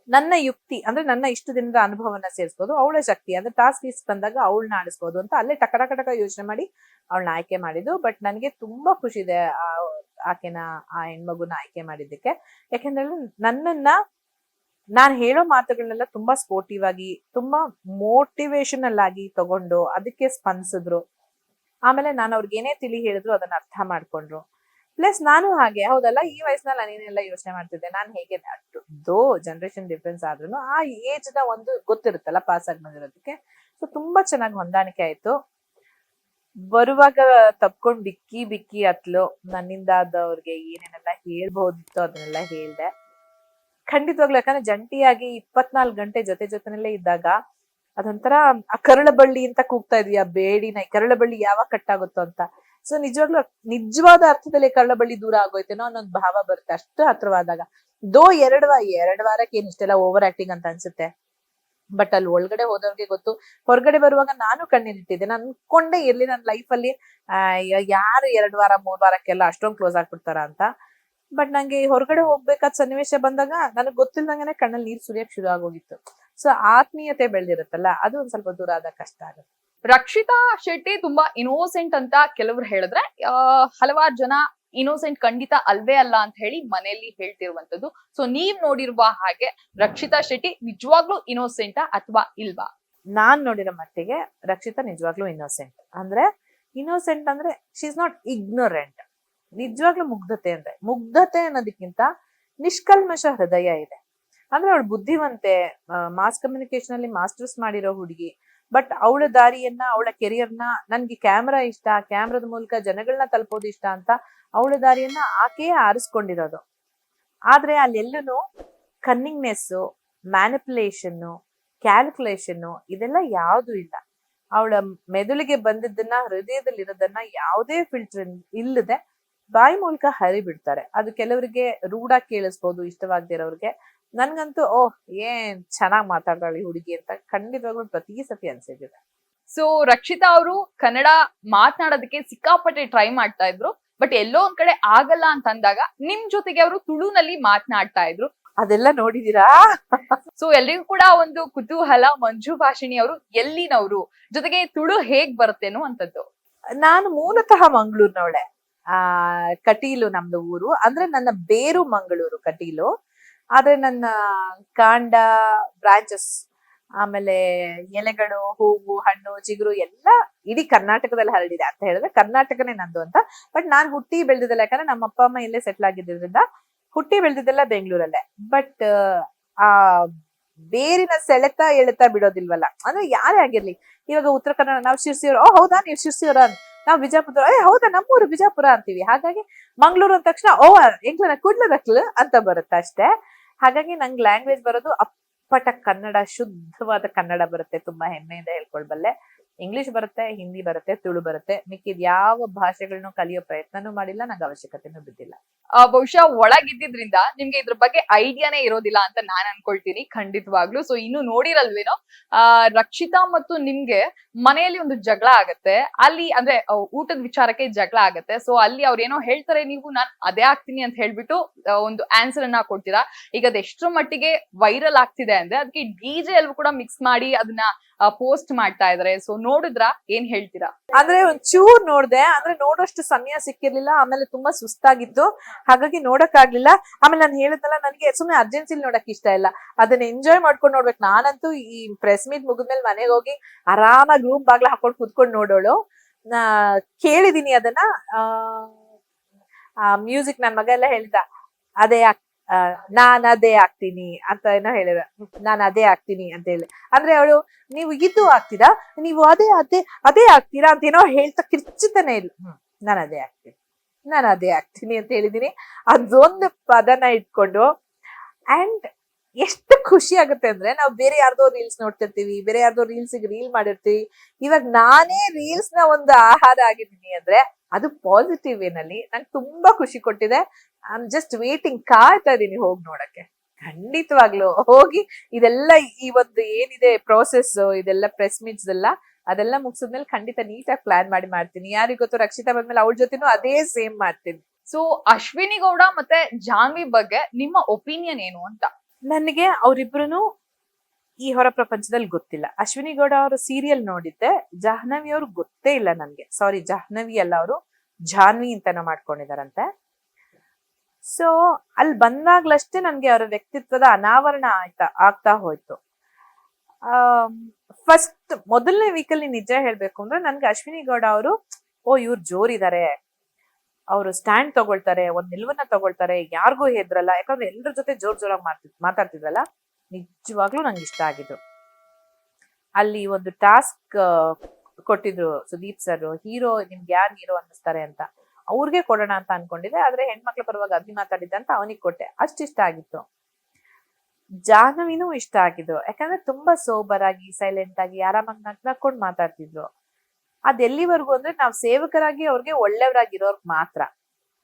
ನನ್ನ ಯುಕ್ತಿ ಅಂದ್ರೆ ನನ್ನ ಇಷ್ಟು ದಿನದ ಅನುಭವನ ಸೇರಿಸಬಹುದು, ಅವಳ ಶಕ್ತಿ ಅಂದ್ರೆ ಟಾಸ್ಕ್ ಇಸ್ ಬಂದಾಗ ಅವಳನ್ನ ಆಡಿಸ್ಬೋದು ಅಂತ ಅಲ್ಲೇ ಟಕ ಯೋಚನೆ ಮಾಡಿ ಅವಳನ್ನ ಆಯ್ಕೆ ಮಾಡಿದ್ದು. ಬಟ್ ನನಗೆ ತುಂಬಾ ಖುಷಿ ಇದೆ ಆಕೆನ, ಆ ಹೆಣ್ಮಗುನ ಆಯ್ಕೆ ಮಾಡಿದ್ದಕ್ಕೆ. ಯಾಕೆಂದ್ರೆ ನಾನ್ ಹೇಳೋ ಮಾತುಗಳನ್ನೆಲ್ಲ ತುಂಬಾ ಸ್ಪೋರ್ಟಿವ್ ಆಗಿ, ತುಂಬಾ ಮೋಟಿವೇಶನಲ್ ಆಗಿ ತಗೊಂಡು ಅದಕ್ಕೆ ಸ್ಪಂದಿಸಿದ್ರು. ಆಮೇಲೆ ನಾನು ಅವ್ರಿಗೆ ಏನೇ ತಿಳಿ ಹೇಳಿದ್ರು ಅದನ್ನ ಅರ್ಥ ಮಾಡ್ಕೊಂಡ್ರು. ಪ್ಲಸ್ ನಾನು ಹಾಗೆ, ಹೌದಲ್ಲ, ಈ ವಯಸ್ಸಿನಲ್ಲಿ ನಾನೇನೆಲ್ಲ ಯೋಚನೆ ಮಾಡ್ತಿದ್ದೆ, ನಾನು ಹೇಗೆ, ದೋ ಜನರೇಷನ್ ಡಿಫ್ರೆನ್ಸ್ ಆದ್ರೂ ಆ ಏಜ್ ನ ಒಂದು ಗೊತ್ತಿರುತ್ತಲ್ಲ, ಪಾಸ್ ಆಗಿ ಬಂದಿರೋದಕ್ಕೆ. ಸೊ ತುಂಬಾ ಚೆನ್ನಾಗಿ ಹೊಂದಾಣಿಕೆ ಆಯ್ತು. ಬರುವಾಗ ತಪ್ಕೊಂಡ್ ಬಿಕ್ಕಿ ಹತ್ಲು. ನನ್ನಿಂದ ಆದವ್ರಿಗೆ ಏನೇನೆಲ್ಲ ಹೇಳ್ಬಹುದಿತ್ತು ಅದನ್ನೆಲ್ಲ ಹೇಳ್ದೆ. ಖಂಡಿತವಾಗ್ಲು, ಯಾಕಂದ್ರೆ ಜಂಟಿಯಾಗಿ 24 ಗಂಟೆ ಜೊತೆನಲ್ಲೇ ಇದ್ದಾಗ ಅದೊಂಥರ ಆ ಕರಳಬಳ್ಳಿ ಅಂತ ಕೂಗ್ತಾ ಇದ್ವಿ, ಆ ಬೇಡಿನ ಕರಳಬಳ್ಳಿ ಯಾವಾಗ ಕಟ್ಟಾಗುತ್ತೋ ಅಂತ. ಸೊ ನಿಜವಾದ ಅರ್ಥದಲ್ಲಿ ಕರಳಬಳ್ಳಿ ದೂರ ಆಗೋಯ್ತೇನೋ ಅನ್ನೊಂದು ಭಾವ ಬರುತ್ತೆ ಅಷ್ಟು ಹತ್ರವಾದಾಗ. ಎರಡು ವಾರಕ್ಕೆ ಏನ್ ಇಷ್ಟೆಲ್ಲ ಓವರ್ ಆಕ್ಟಿಂಗ್ ಅಂತ ಅನ್ಸುತ್ತೆ. ಬಟ್ ಅಲ್ಲಿ ಒಳಗಡೆ ಹೋದವ್ರಿಗೆ ಗೊತ್ತು. ಹೊರಗಡೆ ಬರುವಾಗ ನಾನು ಕಣ್ಣಿಟ್ಟಿದ್ದೆ, ನಾನು ಅನ್ಕೊಂಡೇ ಇರ್ಲಿ ನನ್ನ ಲೈಫ್ ಅಲ್ಲಿ ಯಾರು 2 ವಾರ 3 ವಾರಕ್ಕೆಲ್ಲ ಅಷ್ಟೊಂದು ಕ್ಲೋಸ್ ಆಗ್ಬಿಡ್ತಾರ ಅಂತ. ಬಟ್ ನಂಗೆ ಹೊರಗಡೆ ಹೋಗ್ಬೇಕಾದ ಸನ್ನಿವೇಶ ಬಂದಾಗ ನನಗ್ ಗೊತ್ತಿಲ್ದಂಗೆನೆ ಕಣ್ಣಲ್ಲಿ ನೀರ್ ಸುರಿಯಕ್ ಶುರು ಆಗೋಗಿತ್ತು. ಸೊ ಆತ್ಮೀಯತೆ ಬೆಳೆದಿರುತ್ತಲ್ಲ, ಅದು ಒಂದ್ ಸ್ವಲ್ಪ ದೂರ ಆದಾಗ ಕಷ್ಟ ಆಗುತ್ತೆ. ರಕ್ಷಿತಾ ಶೆಟ್ಟಿ ತುಂಬಾ ಇನೋಸೆಂಟ್ ಅಂತ ಕೆಲವರು ಹೇಳಿದ್ರೆ, ಹಲವಾರು ಜನ ಇನೋಸೆಂಟ್ ಖಂಡಿತ ಅಲ್ವೇ ಅಲ್ಲ ಅಂತ ಹೇಳಿ ಮನೆಯಲ್ಲಿ ಹೇಳ್ತಿರುವಂತದ್ದು. ಸೊ ನೀವ್ ನೋಡಿರುವ ಹಾಗೆ ರಕ್ಷಿತಾ ಶೆಟ್ಟಿ ನಿಜವಾಗ್ಲೂ ಇನೋಸೆಂಟಾ ಅಥವಾ ಇಲ್ವಾ? ನಾನ್ ನೋಡಿರೋ ಮಟ್ಟಿಗೆ ರಕ್ಷಿತಾ ನಿಜವಾಗ್ಲೂ ಇನ್ನೋಸೆಂಟ್. ಅಂದ್ರೆ ಇನ್ನೋಸೆಂಟ್ ಅಂದ್ರೆ ಶಿ ಇಸ್ ನಾಟ್ ಇಗ್ನೋರೆಂಟ್. ನಿಜವಾಗ್ಲೂ ಮುಗ್ಧತೆ ಅನ್ನೋದಕ್ಕಿಂತ ನಿಷ್ಕಲ್ಮಶ ಹೃದಯ ಇದೆ. ಅಂದ್ರೆ ಅವಳು ಬುದ್ಧಿವಂತೆ, ಮಾಸ್ ಕಮ್ಯುನಿಕೇಶನ್ ಅಲ್ಲಿ ಮಾಸ್ಟರ್ಸ್ ಮಾಡಿರೋ ಹುಡುಗಿ. ಬಟ್ ಅವಳ ದಾರಿಯನ್ನ, ಅವಳ ಕೆರಿಯರ್ನ, ನನ್ಗೆ ಕ್ಯಾಮ್ರಾ ಇಷ್ಟ, ಕ್ಯಾಮ್ರಾದ ಮೂಲಕ ಜನಗಳನ್ನ ತಲುಪೋದು ಇಷ್ಟ ಅಂತ ಅವಳ ದಾರಿಯನ್ನ ಆಕೆಯೇ ಆರಿಸ್ಕೊಂಡಿರೋದು. ಆದ್ರೆ ಅಲ್ಲೆಲ್ಲೂ ಕನ್ನಿಂಗ್ನೆಸ್, ಮ್ಯಾನಿಪುಲೇಷನ್, ಕ್ಯಾಲ್ಕುಲೇಷನ್ ಇದೆಲ್ಲ ಯಾವುದು ಇಲ್ಲ. ಅವಳ ಮೆದುಳಿಗೆ ಬಂದಿದ್ದನ್ನ, ಹೃದಯದಲ್ಲಿರೋದನ್ನ ಯಾವುದೇ ಫಿಲ್ಟರ್ ಇಲ್ಲದೆ ಬಾಯಿ ಮೂಲಕ ಹರಿಬಿಡ್ತಾರೆ. ಅದು ಕೆಲವರಿಗೆ ರೂಢಾಗಿ ಕೇಳಿಸ್ಬೋದು, ಇಷ್ಟವಾಗದಿರೋರಿಗೆ. ನನ್ಗಂತೂ ಓಹ್ ಏನ್ ಚೆನ್ನಾಗ್ ಮಾತಾಡ್ತಾಳೆ ಈ ಹುಡುಗಿ ಅಂತ ಖಂಡಿತವಾಗ್ಲೂ ಪ್ರತಿ ಸತಿ ಅನ್ಸಿದೆ. ಸೊ ರಕ್ಷಿತಾ ಅವರು ಕನ್ನಡ ಮಾತನಾಡೋದಕ್ಕೆ ಸಿಕ್ಕಾಪಟ್ಟೆ ಟ್ರೈ ಮಾಡ್ತಾ ಇದ್ರು, ಬಟ್ ಎಲ್ಲೋ ಒಂದ್ ಕಡೆ ಆಗಲ್ಲ ಅಂತ ಅಂದಾಗ ನಿಮ್ ಜೊತೆಗೆ ಅವರು ತುಳುನಲ್ಲಿ ಮಾತನಾಡ್ತಾ ಇದ್ರು. ಅದೆಲ್ಲ ನೋಡಿದೀರಾ? ಸೊ ಎಲ್ರಿಗೂ ಕೂಡ ಒಂದು ಕುತೂಹಲ, ಮಂಜು ಭಾಷಿಣಿ ಅವರು ಎಲ್ಲಿನವರು, ಜೊತೆಗೆ ತುಳು ಹೇಗ್ ಬರುತ್ತೇನೋ ಅಂತದ್ದು. ನಾನು ಮೂಲತಃ ಮಂಗಳೂರಿನವಳೆ. ಕಟೀಲು ನಮ್ದು ಊರು. ಅಂದ್ರೆ ನನ್ನ ಬೇರು ಮಂಗಳೂರು, ಕಟೀಲು. ಆದ್ರೆ ನನ್ನ ಕಾಂಡ, ಬ್ರಾಂಚಸ್, ಆಮೇಲೆ ಎಲೆಗಳು, ಹೂವು, ಹಣ್ಣು, ಚಿಗುರು ಎಲ್ಲ ಇಡೀ ಕರ್ನಾಟಕದಲ್ಲಿ ಹರಡಿದೆ. ಅಂತ ಹೇಳಿದ್ರೆ ಕರ್ನಾಟಕನೇ ನಂದು ಅಂತ. ಬಟ್ ನಾನ್ ಹುಟ್ಟಿ ಬೆಳೆದಿದ್ದಲ್ಲ, ಯಾಕಂದ್ರೆ ನಮ್ಮ ಅಪ್ಪ ಅಮ್ಮ ಇಲ್ಲೇ ಸೆಟ್ಲ್ ಆಗಿದ್ದರಿಂದ ಹುಟ್ಟಿ ಬೆಳೆದಿದ್ದೆಲ್ಲ ಬೆಂಗಳೂರಲ್ಲೇ. ಬಟ್ ಆ ಬೇರಿನ ಸೆಳೆತ ಎಳೆತ ಬಿಡೋದಿಲ್ವಲ್ಲ. ಅಂದ್ರೆ ಯಾರೇ ಆಗಿರ್ಲಿ, ಇವಾಗ ಉತ್ತರ ಕನ್ನಡ ನಾವು ಶಿರ್ಸಿಯವರು, ಓ ಹೌದಾ ನೀವು ಶಿರ್ಸಿಯವರ, ನಾವು ಬಿಜಾಪುರ, ಹೌದಾ ನಮ್ಮೂರು ಬಿಜಾಪುರ ಅಂತೀವಿ. ಹಾಗಾಗಿ ಮಂಗ್ಳೂರು ಅಂದ ತಕ್ಷಣ ಓ ಎಂಗ್ಲನ ಕುಡ್ಲದಕ್ಲು ಅಂತ ಬರುತ್ತೆ ಅಷ್ಟೇ. ಹಾಗಾಗಿ ನಂಗೆ ಲ್ಯಾಂಗ್ವೇಜ್ ಬರೋದು ಅಪ್ಪಟ ಕನ್ನಡ, ಶುದ್ಧವಾದ ಕನ್ನಡ ಬರುತ್ತೆ. ತುಂಬಾ ಹೆಮ್ಮೆಯಿಂದ ಹೇಳ್ಕೊಳ್ಬಲ್ಲೆ. ಇಂಗ್ಲಿಷ್ ಬರುತ್ತೆ, ಹಿಂದಿ ಬರುತ್ತೆ, ತುಳು ಬರುತ್ತೆ. ಮಿಕ್ಕಿದ ಯಾವ ಭಾಷೆಗಳನ್ನು ಕಲಿಯೋ ಪ್ರಯತ್ನನೂ ಮಾಡಿಲ್ಲ, ನಂಗೆ ಅವಶ್ಯಕತೆನೂ ಬಿದ್ದಿಲ್ಲ. ಬಹುಶಃ ಒಳಗಿದ್ದಿದ್ರಿಂದ ನಿಮ್ಗೆ ಇದ್ರ ಬಗ್ಗೆ ಐಡಿಯಾನೇ ಇರೋದಿಲ್ಲ ಅಂತ ನಾನ್ ಅನ್ಕೊಳ್ತೀನಿ, ಖಂಡಿತವಾಗ್ಲು. ಸೊ ಇನ್ನು ನೋಡಿರಲ್ವೇನೋ, ರಕ್ಷಿತಾ ಮತ್ತು ನಿಮ್ಗೆ ಮನೆಯಲ್ಲಿ ಒಂದು ಜಗಳ ಆಗತ್ತೆ. ಅಲ್ಲಿ ಅಂದ್ರೆ ಊಟದ ವಿಚಾರಕ್ಕೆ ಜಗಳ ಆಗತ್ತೆ. ಸೊ ಅಲ್ಲಿ ಅವ್ರೇನೋ ಹೇಳ್ತಾರೆ, ನೀವು ನಾನ್ ಅದೇ ಆಗ್ತೀನಿ ಅಂತ ಹೇಳ್ಬಿಟ್ಟು ಒಂದು ಆನ್ಸರ್ ಅನ್ನ ಕೊಡ್ತೀರಾ. ಈಗ ಅದ್ ಎಷ್ಟರ ಮಟ್ಟಿಗೆ ವೈರಲ್ ಆಗ್ತಿದೆ ಅಂದ್ರೆ ಅದಕ್ಕೆ ಡಿಜೆ ಎಲ್ಲೂ ಕೂಡ ಮಿಕ್ಸ್ ಮಾಡಿ ಅದನ್ನ ಪೋಸ್ಟ್ ಮಾಡ್ತಾ ಇದಾರೆ. ಸೊ ನೋಡಿದ್ರಾ, ಏನ್ ಹೇಳ್ತೀರಾ? ಅಂದ್ರೆ ಒಂದ್ ಚೂರ್ ನೋಡ್ದೆ, ಅಂದ್ರೆ ನೋಡೋಷ್ಟು ಸಮಯ ಸಿಕ್ಕಿರ್ಲಿಲ್ಲ. ಆಮೇಲೆ ತುಂಬಾ ಸುಸ್ತಾಗಿತ್ತು, ಹಾಗಾಗಿ ನೋಡಕ್ ಆಗ್ಲಿಲ್ಲ. ಆಮೇಲೆ ನಾನು ಹೇಳಿದ್ನಲ್ಲ, ನನಗೆ ಸುಮ್ನೆ ಅರ್ಜೆನ್ಸಿಲ್ ನೋಡಕ್ ಇಷ್ಟ ಇಲ್ಲ, ಅದನ್ನ ಎಂಜಾಯ್ ಮಾಡ್ಕೊಂಡು ನೋಡ್ಬೇಕು. ನಾನಂತೂ ಈ ಪ್ರೆಸ್ ಮೀಟ್ ಮುಗಿದ್ಮೇಲೆ ಮನೆಗೆ ಹೋಗಿ ಆರಾಮಾಗಿ ರೂಮ್ ಬಾಗ್ಲ ಹಾಕೊಂಡು ಕುತ್ಕೊಂಡು ನೋಡೋಳು. ಕೇಳಿದೀನಿ ಅದನ್ನ. ಮ್ಯೂಸಿಕ್ ನನ್ ಮಗ ಎಲ್ಲ ಹೇಳ್ದ, ಅದೇ ನಾನ್ ಅದೇ ಆಗ್ತೀನಿ ಅಂತ ಏನೋ ಹೇಳಿದ. ನಾನ್ ಅದೇ ಆಗ್ತೀನಿ ಅಂತ ಹೇಳಿ, ಅಂದ್ರೆ ಅವಳು ನೀವು ಇದು ಆಗ್ತೀರಾ, ನೀವು ಅದೇ ಅದೇ ಅದೇ ಆಗ್ತೀರಾ ಅಂತ ಏನೋ ಹೇಳ್ತಾ ಕಿರ್ಚುತ್ತಾನೆ ಇಲ್ಲ. ನಾನು ಅದೇ ಆಗ್ತೀನಿ, ನಾನು ಅದೇ ಆಗ್ತೀನಿ ಅಂತ ಹೇಳಿದೀನಿ. ಅದೊಂದು ಪದನ ಇಟ್ಕೊಂಡು. ಅಂಡ್ ಎಷ್ಟು ಖುಷಿ ಆಗುತ್ತೆ ಅಂದ್ರೆ, ನಾವು ಬೇರೆ ಯಾರ್ದೋ ರೀಲ್ಸ್ ನೋಡ್ತಿರ್ತೀವಿ, ಬೇರೆ ಯಾರ್ದೋ ರೀಲ್ಸ್ಗೆ ರೀಲ್ ಮಾಡಿರ್ತೀವಿ. ಇವಾಗ ನಾನೇ ರೀಲ್ಸ್ ನ ಒಂದು ಆಹಾರ ಆಗಿದ್ದೀನಿ ಅಂದ್ರೆ ಅದು ಪಾಸಿಟಿವ್ ವೇನಲ್ಲಿ ನಂಗೆ ತುಂಬಾ ಖುಷಿ ಕೊಟ್ಟಿದೆ. ಐ ಆಮ್ ಜಸ್ಟ್ ವೇಟಿಂಗ್, ಕಾಯ್ತಾ ಇದೀನಿ ಹೋಗಿ ನೋಡಕ್ಕೆ. ಖಂಡಿತವಾಗ್ಲು ಹೋಗಿ ಇದೆಲ್ಲ ಈ ಒಂದು ಏನಿದೆ ಪ್ರೋಸೆಸ್, ಇದೆಲ್ಲ ಪ್ರೆಸ್ ಮೀಟ್ಸ್ ಎಲ್ಲ ಅದೆಲ್ಲ ಮುಗಿಸಿದ್ಮೇಲೆ ಖಂಡಿತ ನೀಟಾಗಿ ಪ್ಲಾನ್ ಮಾಡಿ ಮಾಡ್ತೀನಿ. ಯಾರಿಗ್ ಗೊತ್ತು, ರಕ್ಷಿತಾ ಬಂದ್ಮೇಲೆ ಅವಳ ಜೊತೆನೂ ಅದೇ ಸೇಮ್ ಮಾಡ್ತೀನಿ. ಸೊ ಅಶ್ವಿನಿ ಗೌಡ ಮತ್ತೆ ಜಾನ್ವಿ ಬಗ್ಗೆ ನಿಮ್ಮ ಒಪಿನಿಯನ್ ಏನು ಅಂತ? ನನಗೆ ಅವರಿಬ್ರು ಈ ಹೊರ ಪ್ರಪಂಚದಲ್ಲಿ ಗೊತ್ತಿಲ್ಲ. ಅಶ್ವಿನಿ ಗೌಡ ಅವರು ಸೀರಿಯಲ್ ನೋಡಿದ್ದೆ, ಜಾಹ್ನವಿ ಅವ್ರು ಗೊತ್ತೇ ಇಲ್ಲ ನನ್ಗೆ. ಸಾರಿ, ಜಾಹ್ನವಿ ಅಲ್ಲ, ಅವರು ಜಾನ್ವಿ ಅಂತಾನ ಮಾಡ್ಕೊಂಡಿದಾರಂತೆ. ಸೊ ಅಲ್ಲಿ ಬಂದಾಗ್ಲಷ್ಟೇ ನನ್ಗೆ ಅವರ ವ್ಯಕ್ತಿತ್ವದ ಅನಾವರಣ ಆಗ್ತಾ ಹೋಯ್ತು. ಫಸ್ಟ್ ಮೊದಲನೇ ವೀಕಲ್ಲಿ ನಿಜ ಹೇಳ್ಬೇಕು ಅಂದ್ರೆ ನನ್ಗೆ ಅಶ್ವಿನಿ ಗೌಡ ಅವರು, ಓ ಇವ್ರು ಜೋರಿದ್ದಾರೆ, ಅವರು ಸ್ಟ್ಯಾಂಡ್ ತಗೊಳ್ತಾರೆ, ಒಂದ್ ನಿಲುವನ್ನ ತಗೊಳ್ತಾರೆ, ಯಾರಿಗೂ ಹೆದ್ರಲ್ಲ. ಯಾಕಂದ್ರೆ ಎಲ್ಲರ ಜೊತೆ ಜೋರಾಗಿ ಮಾತಾಡ್ತಿದ್ರಲ್ಲ, ನಿಜವಾಗ್ಲೂ ನಂಗೆ ಇಷ್ಟ ಆಗಿದ್ರು. ಅಲ್ಲಿ ಒಂದು ಟಾಸ್ಕ್ ಕೊಟ್ಟಿದ್ರು ಸುದೀಪ್ ಸರ್, ಹೀರೋ ನಿಮ್ಗೆ ಯಾರು ಹೀರೋ ಅನ್ನಿಸ್ತಾರೆ ಅಂತ. ಅವ್ರಿಗೆ ಕೊಡೋಣ ಅಂತ ಅನ್ಕೊಂಡಿದ್ದೆ, ಆದ್ರೆ ಹೆಣ್ಮಕ್ಳ ಪರವಾಗಿ ಅದ್ನಿ ಮಾತಾಡಿದ್ದ ಅಂತ ಅವನಿಗೆ ಕೊಟ್ಟೆ. ಅಷ್ಟಿಷ್ಟ ಆಗಿತ್ತು. ಜಾಹ್ನವಿನೂ ಇಷ್ಟ ಆಗಿದ್ರು, ಯಾಕಂದ್ರೆ ತುಂಬಾ ಸೋಬರ್ ಆಗಿ, ಸೈಲೆಂಟ್ ಆಗಿ, ಆರಾಮಾಗಿ ನಕ್ಕೊಂಡು ಮಾತಾಡ್ತಿದ್ರು. ಅದೆಲ್ಲಿವರೆಗೂ ಅಂದ್ರೆ ನಾವು ಸೇವಕರಾಗಿ ಅವ್ರಿಗೆ ಒಳ್ಳೆಯವರಾಗಿರೋರ್ಗ್ ಮಾತ್ರ.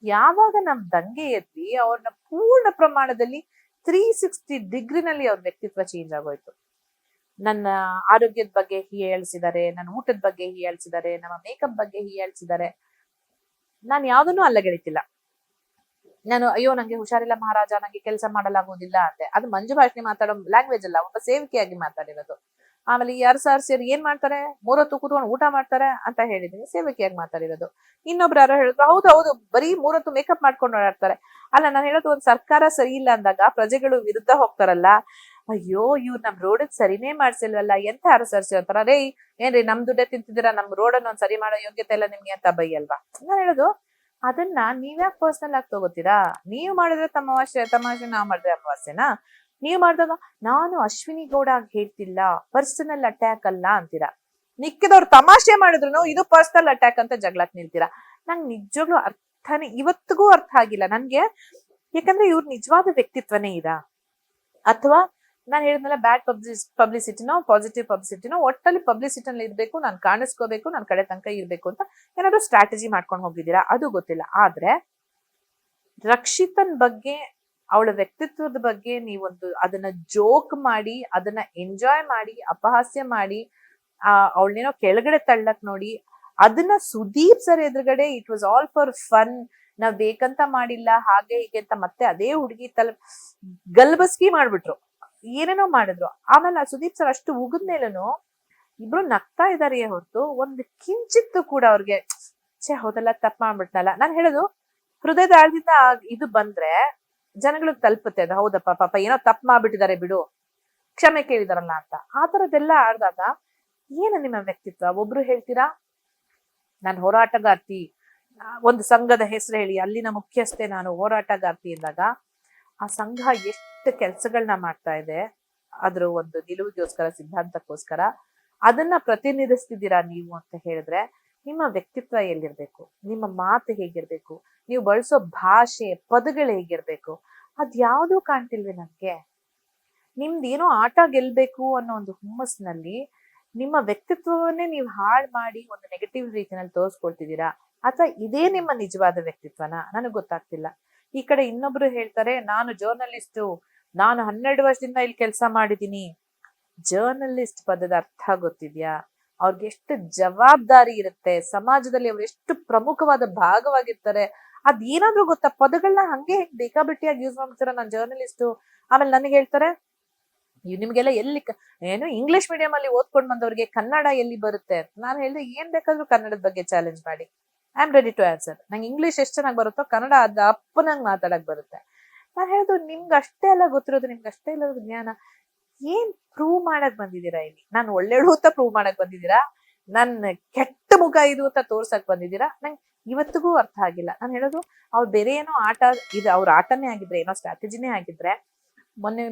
ಯಾವಾಗ ನಮ್ ದಂಗೆ ಎದ್ವಿ, ಅವ್ರನ್ನ ಪೂರ್ಣ ಪ್ರಮಾಣದಲ್ಲಿ 360 ಡಿಗ್ರಿನಲ್ಲಿ ಅವ್ರ ವ್ಯಕ್ತಿತ್ವ ಚೇಂಜ್ ಆಗೋಯ್ತು. ನನ್ನ ಆರೋಗ್ಯದ ಬಗ್ಗೆ ಹೀಯಾಳಿಸಿದ್ದಾರೆ, ನನ್ನ ಊಟದ ಬಗ್ಗೆ ಹೀಯಾಳಿಸಿದ್ದಾರೆ, ನಮ್ಮ ಮೇಕಪ್ ಬಗ್ಗೆ ಹೀಯಾಳಿಸಿದ್ದಾರೆ. ನಾನು ಯಾವ್ದನ್ನು ಅಲ್ಲಗೆಳಿತಿಲ್ಲ. ನಾನು ಅಯ್ಯೋ ನಂಗೆ ಹುಷಾರಿಲ್ಲ ಮಹಾರಾಜ, ನಂಗೆ ಕೆಲಸ ಮಾಡಲಾಗುವುದಿಲ್ಲ ಅಂತೆ. ಅದು ಮಂಜು ಭಾಷಣಿ ಮಾತಾಡೋ ಲ್ಯಾಂಗ್ವೇಜ್ ಅಲ್ಲ, ಒಬ್ಬ ಸೇವಕಿಯಾಗಿ ಮಾತಾಡಿರೋದು. ಆಮೇಲೆ ಯಾರು ಸೇರಿ ಏನ್ ಮಾಡ್ತಾರೆ, 3 ಹೊತ್ತು ಕೂತ್ಕೊಂಡು ಊಟ ಮಾಡ್ತಾರೆ ಅಂತ ಹೇಳಿದೀನಿ, ಸೇವಕಿಯಾಗಿ ಮಾತಾಡಿರೋದು. ಇನ್ನೊಬ್ರು ಯಾರೋ ಹೇಳಿದ್ರು, ಹೌದು ಬರೀ 3 ಹೊತ್ತು ಮೇಕಪ್ ಮಾಡ್ಕೊಂಡು ಓಡಾಡ್ತಾರೆ. ಅಲ್ಲ, ನಾನು ಹೇಳೋದು, ಒಂದ್ ಸರ್ಕಾರ ಸರಿ ಇಲ್ಲ ಅಂದಾಗ ಪ್ರಜೆಗಳು ವಿರುದ್ಧ ಹೋಗ್ತಾರಲ್ಲ, ಅಯ್ಯೋ ಇವ್ರು ನಮ್ ರೋಡ್ ಸರಿನೇ ಮಾಡ್ಸಿಲ್ವಲ್ಲ, ಎಂತ ಅರಸರ್ಸಿ ಅಂತಾರ. ರೇ ಏನ್ರಿ ನಮ್ ದುಡ್ಡೇ ತಿಂತಿದ್ದೀರಾ, ನಮ್ ರೋಡನ್ನ ಒಂದ್ ಸರಿ ಮಾಡೋ ಯೋಗ್ಯತೆ ಎಲ್ಲ ನಿಮ್ಗೆ ಅಂತ ಬೈಯಲ್ವಾ? ನಾನು ಹೇಳೋದು, ಅದನ್ನ ನೀವ್ಯಾಕೆ ಪರ್ಸನಲ್ ಆಗಿ ತಗೋತೀರಾ? ನೀವು ಮಾಡಿದ್ರೆ ತಮಾಷೆ, ನಾವ್ ಮಾಡಿದ್ರೆ ಅಮಾವಾಸ್ಯೆನಾ? ನೀವ್ ಮಾಡಿದಾಗ ನಾನು ಅಶ್ವಿನಿ ಗೌಡ ಹೇಳ್ತಿಲ್ಲ, ಪರ್ಸನಲ್ ಅಟ್ಯಾಕ್ ಅಲ್ಲ ಅಂತೀರಾ. ನಿಕ್ಕಿದವ್ರು ತಮಾಷೆ ಮಾಡಿದ್ರು ಇದು ಪರ್ಸನಲ್ ಅಟ್ಯಾಕ್ ಅಂತ ಜಗಳಕ್ ನಿಲ್ತೀರಾ. ನಂಗೆ ನಿಜವಾಗ್ಲೂ ಅರ್ಥನೇ ಇವತ್ತಿಗೂ ಅರ್ಥ ಆಗಿಲ್ಲ ನನ್ಗೆ. ಯಾಕಂದ್ರೆ ಇವ್ರ ನಿಜವಾದ ವ್ಯಕ್ತಿತ್ವನೇ ಇದ, ಅಥವಾ ನಾನು ಹೇಳಿದ್ನಲ್ಲ ಬ್ಯಾಡ್ ಪಬ್ಲಿಸಿಟಿನೋ ಪಾಸಿಟಿವ್ ಪಬ್ಲಿಸಿಟಿನೋ, ಒಟ್ಟಲ್ಲಿ ಪಬ್ಲಿಸಿಟಿನಲ್ಲಿ ಇರ್ಬೇಕು, ನಾನು ಕಾಣಿಸ್ಕೋಬೇಕು, ನಾನು ಕಡೆ ತನಕ ಇರ್ಬೇಕು ಅಂತ ಏನಾದ್ರು ಸ್ಟ್ರಾಟಜಿ ಮಾಡ್ಕೊಂಡು ಹೋಗಿದ್ದೀರಾ ಅದು ಗೊತ್ತಿಲ್ಲ. ಆದ್ರೆ ರಕ್ಷಿತನ್ ಬಗ್ಗೆ, ಅವಳ ವ್ಯಕ್ತಿತ್ವದ ಬಗ್ಗೆ ನೀವೊಂದು ಅದನ್ನ ಜೋಕ್ ಮಾಡಿ, ಅದನ್ನ ಎಂಜಾಯ್ ಮಾಡಿ, ಅಪಹಾಸ್ಯ ಮಾಡಿ, ಅವಳನೇನೋ ಕೆಳಗಡೆ ತಳ್ಳಕ್ ನೋಡಿ, ಅದನ್ನ ಸುದೀಪ್ ಸರ್ ಎದುರುಗಡೆ it was all for fun, ನಾವ್ ಬೇಕಂತ ಮಾಡಿಲ್ಲ ಹಾಗೆ ಹೀಗೆ ಅಂತ ಮತ್ತೆ ಅದೇ ಹುಡುಗಿ ಗಲ್ಬಸ್ಕಿ ಮಾಡ್ಬಿಟ್ರು, ಏನೇನೋ ಮಾಡಿದ್ರು. ಆಮೇಲೆ ಆ ಸುದೀಪ್ ಸರ್ ಅಷ್ಟು ಉಗಿದ್ಮೇಲೂ ಇಬ್ರು ನಗ್ತಾ ಇದಾರೆ ಹೊರತು ಒಂದು ಕಿಂಚಿತ್ತು ಕೂಡ ಅವ್ರಿಗೆ ಛೇ ಹೌದಲ್ಲ ತಪ್ಪು ಮಾಡ್ಬಿಟ್ನಲ್ಲ. ನಾನು ಹೇಳೋದು ಹೃದಯದ ಆಳದಿಂದ ಇದು ಬಂದ್ರೆ ಜನಗಳಿಗೆ ತಲುಪುತ್ತೆ, ಅದು ಹೌದಪ್ಪ ಪಾಪ ಏನೋ ತಪ್ಪು ಮಾಡ್ಬಿಟ್ಟಿದ್ದಾರೆ ಬಿಡು, ಕ್ಷಮೆ ಕೇಳಿದಾರಲ್ಲ ಅಂತ. ಆ ತರದ್ದೆಲ್ಲ ಆಡ್ದಾಗ ಏನು ನಿಮ್ಮ ವ್ಯಕ್ತಿತ್ವ? ಒಬ್ರು ಹೇಳ್ತೀರಾ ನಾನು ಹೋರಾಟಗಾರ್ತಿ, ಒಂದು ಸಂಘದ ಹೆಸರು ಹೇಳಿ ಅಲ್ಲಿನ ಮುಖ್ಯಸ್ಥೆ ನಾನು ಹೋರಾಟಗಾರ್ತಿ ಎಂದಾಗ ಆ ಸಂಘ ಎಷ್ಟು ಕೆಲಸಗಳನ್ನ ಮಾಡ್ತಾ ಇದೆ ಅದ್ರ ಒಂದು ನಿಲುವಿಗೋಸ್ಕರ, ಸಿದ್ಧಾಂತಕ್ಕೋಸ್ಕರ, ಅದನ್ನ ಪ್ರತಿನಿಧಿಸ್ತಿದ್ದೀರಾ ನೀವು ಅಂತ ಹೇಳಿದ್ರೆ ನಿಮ್ಮ ವ್ಯಕ್ತಿತ್ವ ಎಲ್ಲಿರ್ಬೇಕು, ನಿಮ್ಮ ಮಾತು ಹೇಗಿರ್ಬೇಕು, ನೀವು ಬಳಸೋ ಭಾಷೆ ಪದಗಳು ಹೇಗಿರ್ಬೇಕು, ಅದ್ಯಾವುದೂ ಕಾಣ್ತಿಲ್ವೇ ನನ್ಗೆ. ನಿಮ್ದೇನೋ ಆಟ ಗೆಲ್ಬೇಕು ಅನ್ನೋ ಒಂದು ಹುಮ್ಮಸ್ನಲ್ಲಿ ನಿಮ್ಮ ವ್ಯಕ್ತಿತ್ವವನ್ನೇ ನೀವು ಹಾಳು ಮಾಡಿ ಒಂದು ನೆಗೆಟಿವ್ ರೀತಿನಲ್ಲಿ ತೋರಿಸ್ಕೊಳ್ತಿದ್ದೀರಾ, ಅಥವಾ ಇದೇ ನಿಮ್ಮ ನಿಜವಾದ ವ್ಯಕ್ತಿತ್ವನ? ನನಗೆ ಗೊತ್ತಾಗ್ತಿಲ್ಲ. ಈ ಕಡೆ ಇನ್ನೊಬ್ರು ಹೇಳ್ತಾರೆ ನಾನು ಜರ್ನಲಿಸ್ಟು, ನಾನು 12 ವರ್ಷದಿಂದ ಇಲ್ಲಿ ಕೆಲಸ ಮಾಡಿದೀನಿ. ಜರ್ನಲಿಸ್ಟ್ ಪದದ ಅರ್ಥ ಗೊತ್ತಿದ್ಯಾ? ಅವ್ರಿಗೆ ಎಷ್ಟು ಜವಾಬ್ದಾರಿ ಇರುತ್ತೆ, ಸಮಾಜದಲ್ಲಿ ಅವ್ರು ಎಷ್ಟು ಪ್ರಮುಖವಾದ ಭಾಗವಾಗಿರ್ತಾರೆ, ಅದೇನಾದ್ರೂ ಗೊತ್ತಾ? ಪದಗಳನ್ನ ಹಂಗೆ ಬೇಕಾಬಿಟ್ಟಿಯಾಗಿ ಯೂಸ್ ಮಾಡ್ತಾರೆ, ನಾನು ಜರ್ನಲಿಸ್ಟು. ಆಮೇಲೆ ನನಗೆ ಹೇಳ್ತಾರೆ ನಿಮ್ಗೆಲ್ಲ ಎಲ್ಲಿ ಏನು ಇಂಗ್ಲಿಷ್ ಮೀಡಿಯಂ ಅಲ್ಲಿ ಓದ್ಕೊಂಡ್ ಬಂದವ್ರಿಗೆ ಕನ್ನಡ ಎಲ್ಲಿ ಬರುತ್ತೆ? ನಾನು ಹೇಳಿದೆ ಏನ್ ಬೇಕಾದ್ರೂ ಕನ್ನಡದ ಬಗ್ಗೆ ಚಾಲೆಂಜ್ ಮಾಡಿ, I am ready to answer. ನಂಗೆ ಇಂಗ್ಲಿಷ್ ಎಷ್ಟು ಚೆನ್ನಾಗಿ ಬರುತ್ತೋ ಕನ್ನಡ ಅದ ಅಪ್ಪನಂಗ್ ಮಾತಾಡಕ್ ಬರುತ್ತೆ. ನಾನು ಹೇಳುದು ನಿಮ್ಗೆ ಅಷ್ಟೇ ಎಲ್ಲ ಗೊತ್ತಿರೋದು, ನಿಮ್ಗೆ ಅಷ್ಟೇ ಎಲ್ಲ ಜ್ಞಾನ, ಏನ್ ಪ್ರೂವ್ ಮಾಡಕ್ ಬಂದಿದ್ದೀರಾ ಇಲ್ಲಿ? ನಾನು ಒಳ್ಳೆಳು ಅಂತ ಪ್ರೂವ್ ಮಾಡಕ್ ಬಂದಿದ್ದೀರಾ, ನನ್ನ ಕೆಟ್ಟ ಮುಖ ಇದು ಅಂತ ತೋರ್ಸಕ್ ಬಂದಿದ್ದೀರಾ? ನಂಗೆ ಇವತ್ತಿಗೂ ಅರ್ಥ ಆಗಿಲ್ಲ. ನಾನು ಹೇಳೋದು ಅವ್ರು ಬೇರೆ ಏನೋ ಆಟ ಇದು, ಅವ್ರ ಆಟನೇ ಆಗಿದ್ರೆ, ಏನೋ ಸ್ಟ್ರಾಟಜಿನೇ ಆಗಿದ್ರೆ ಮೊನ್ನೆ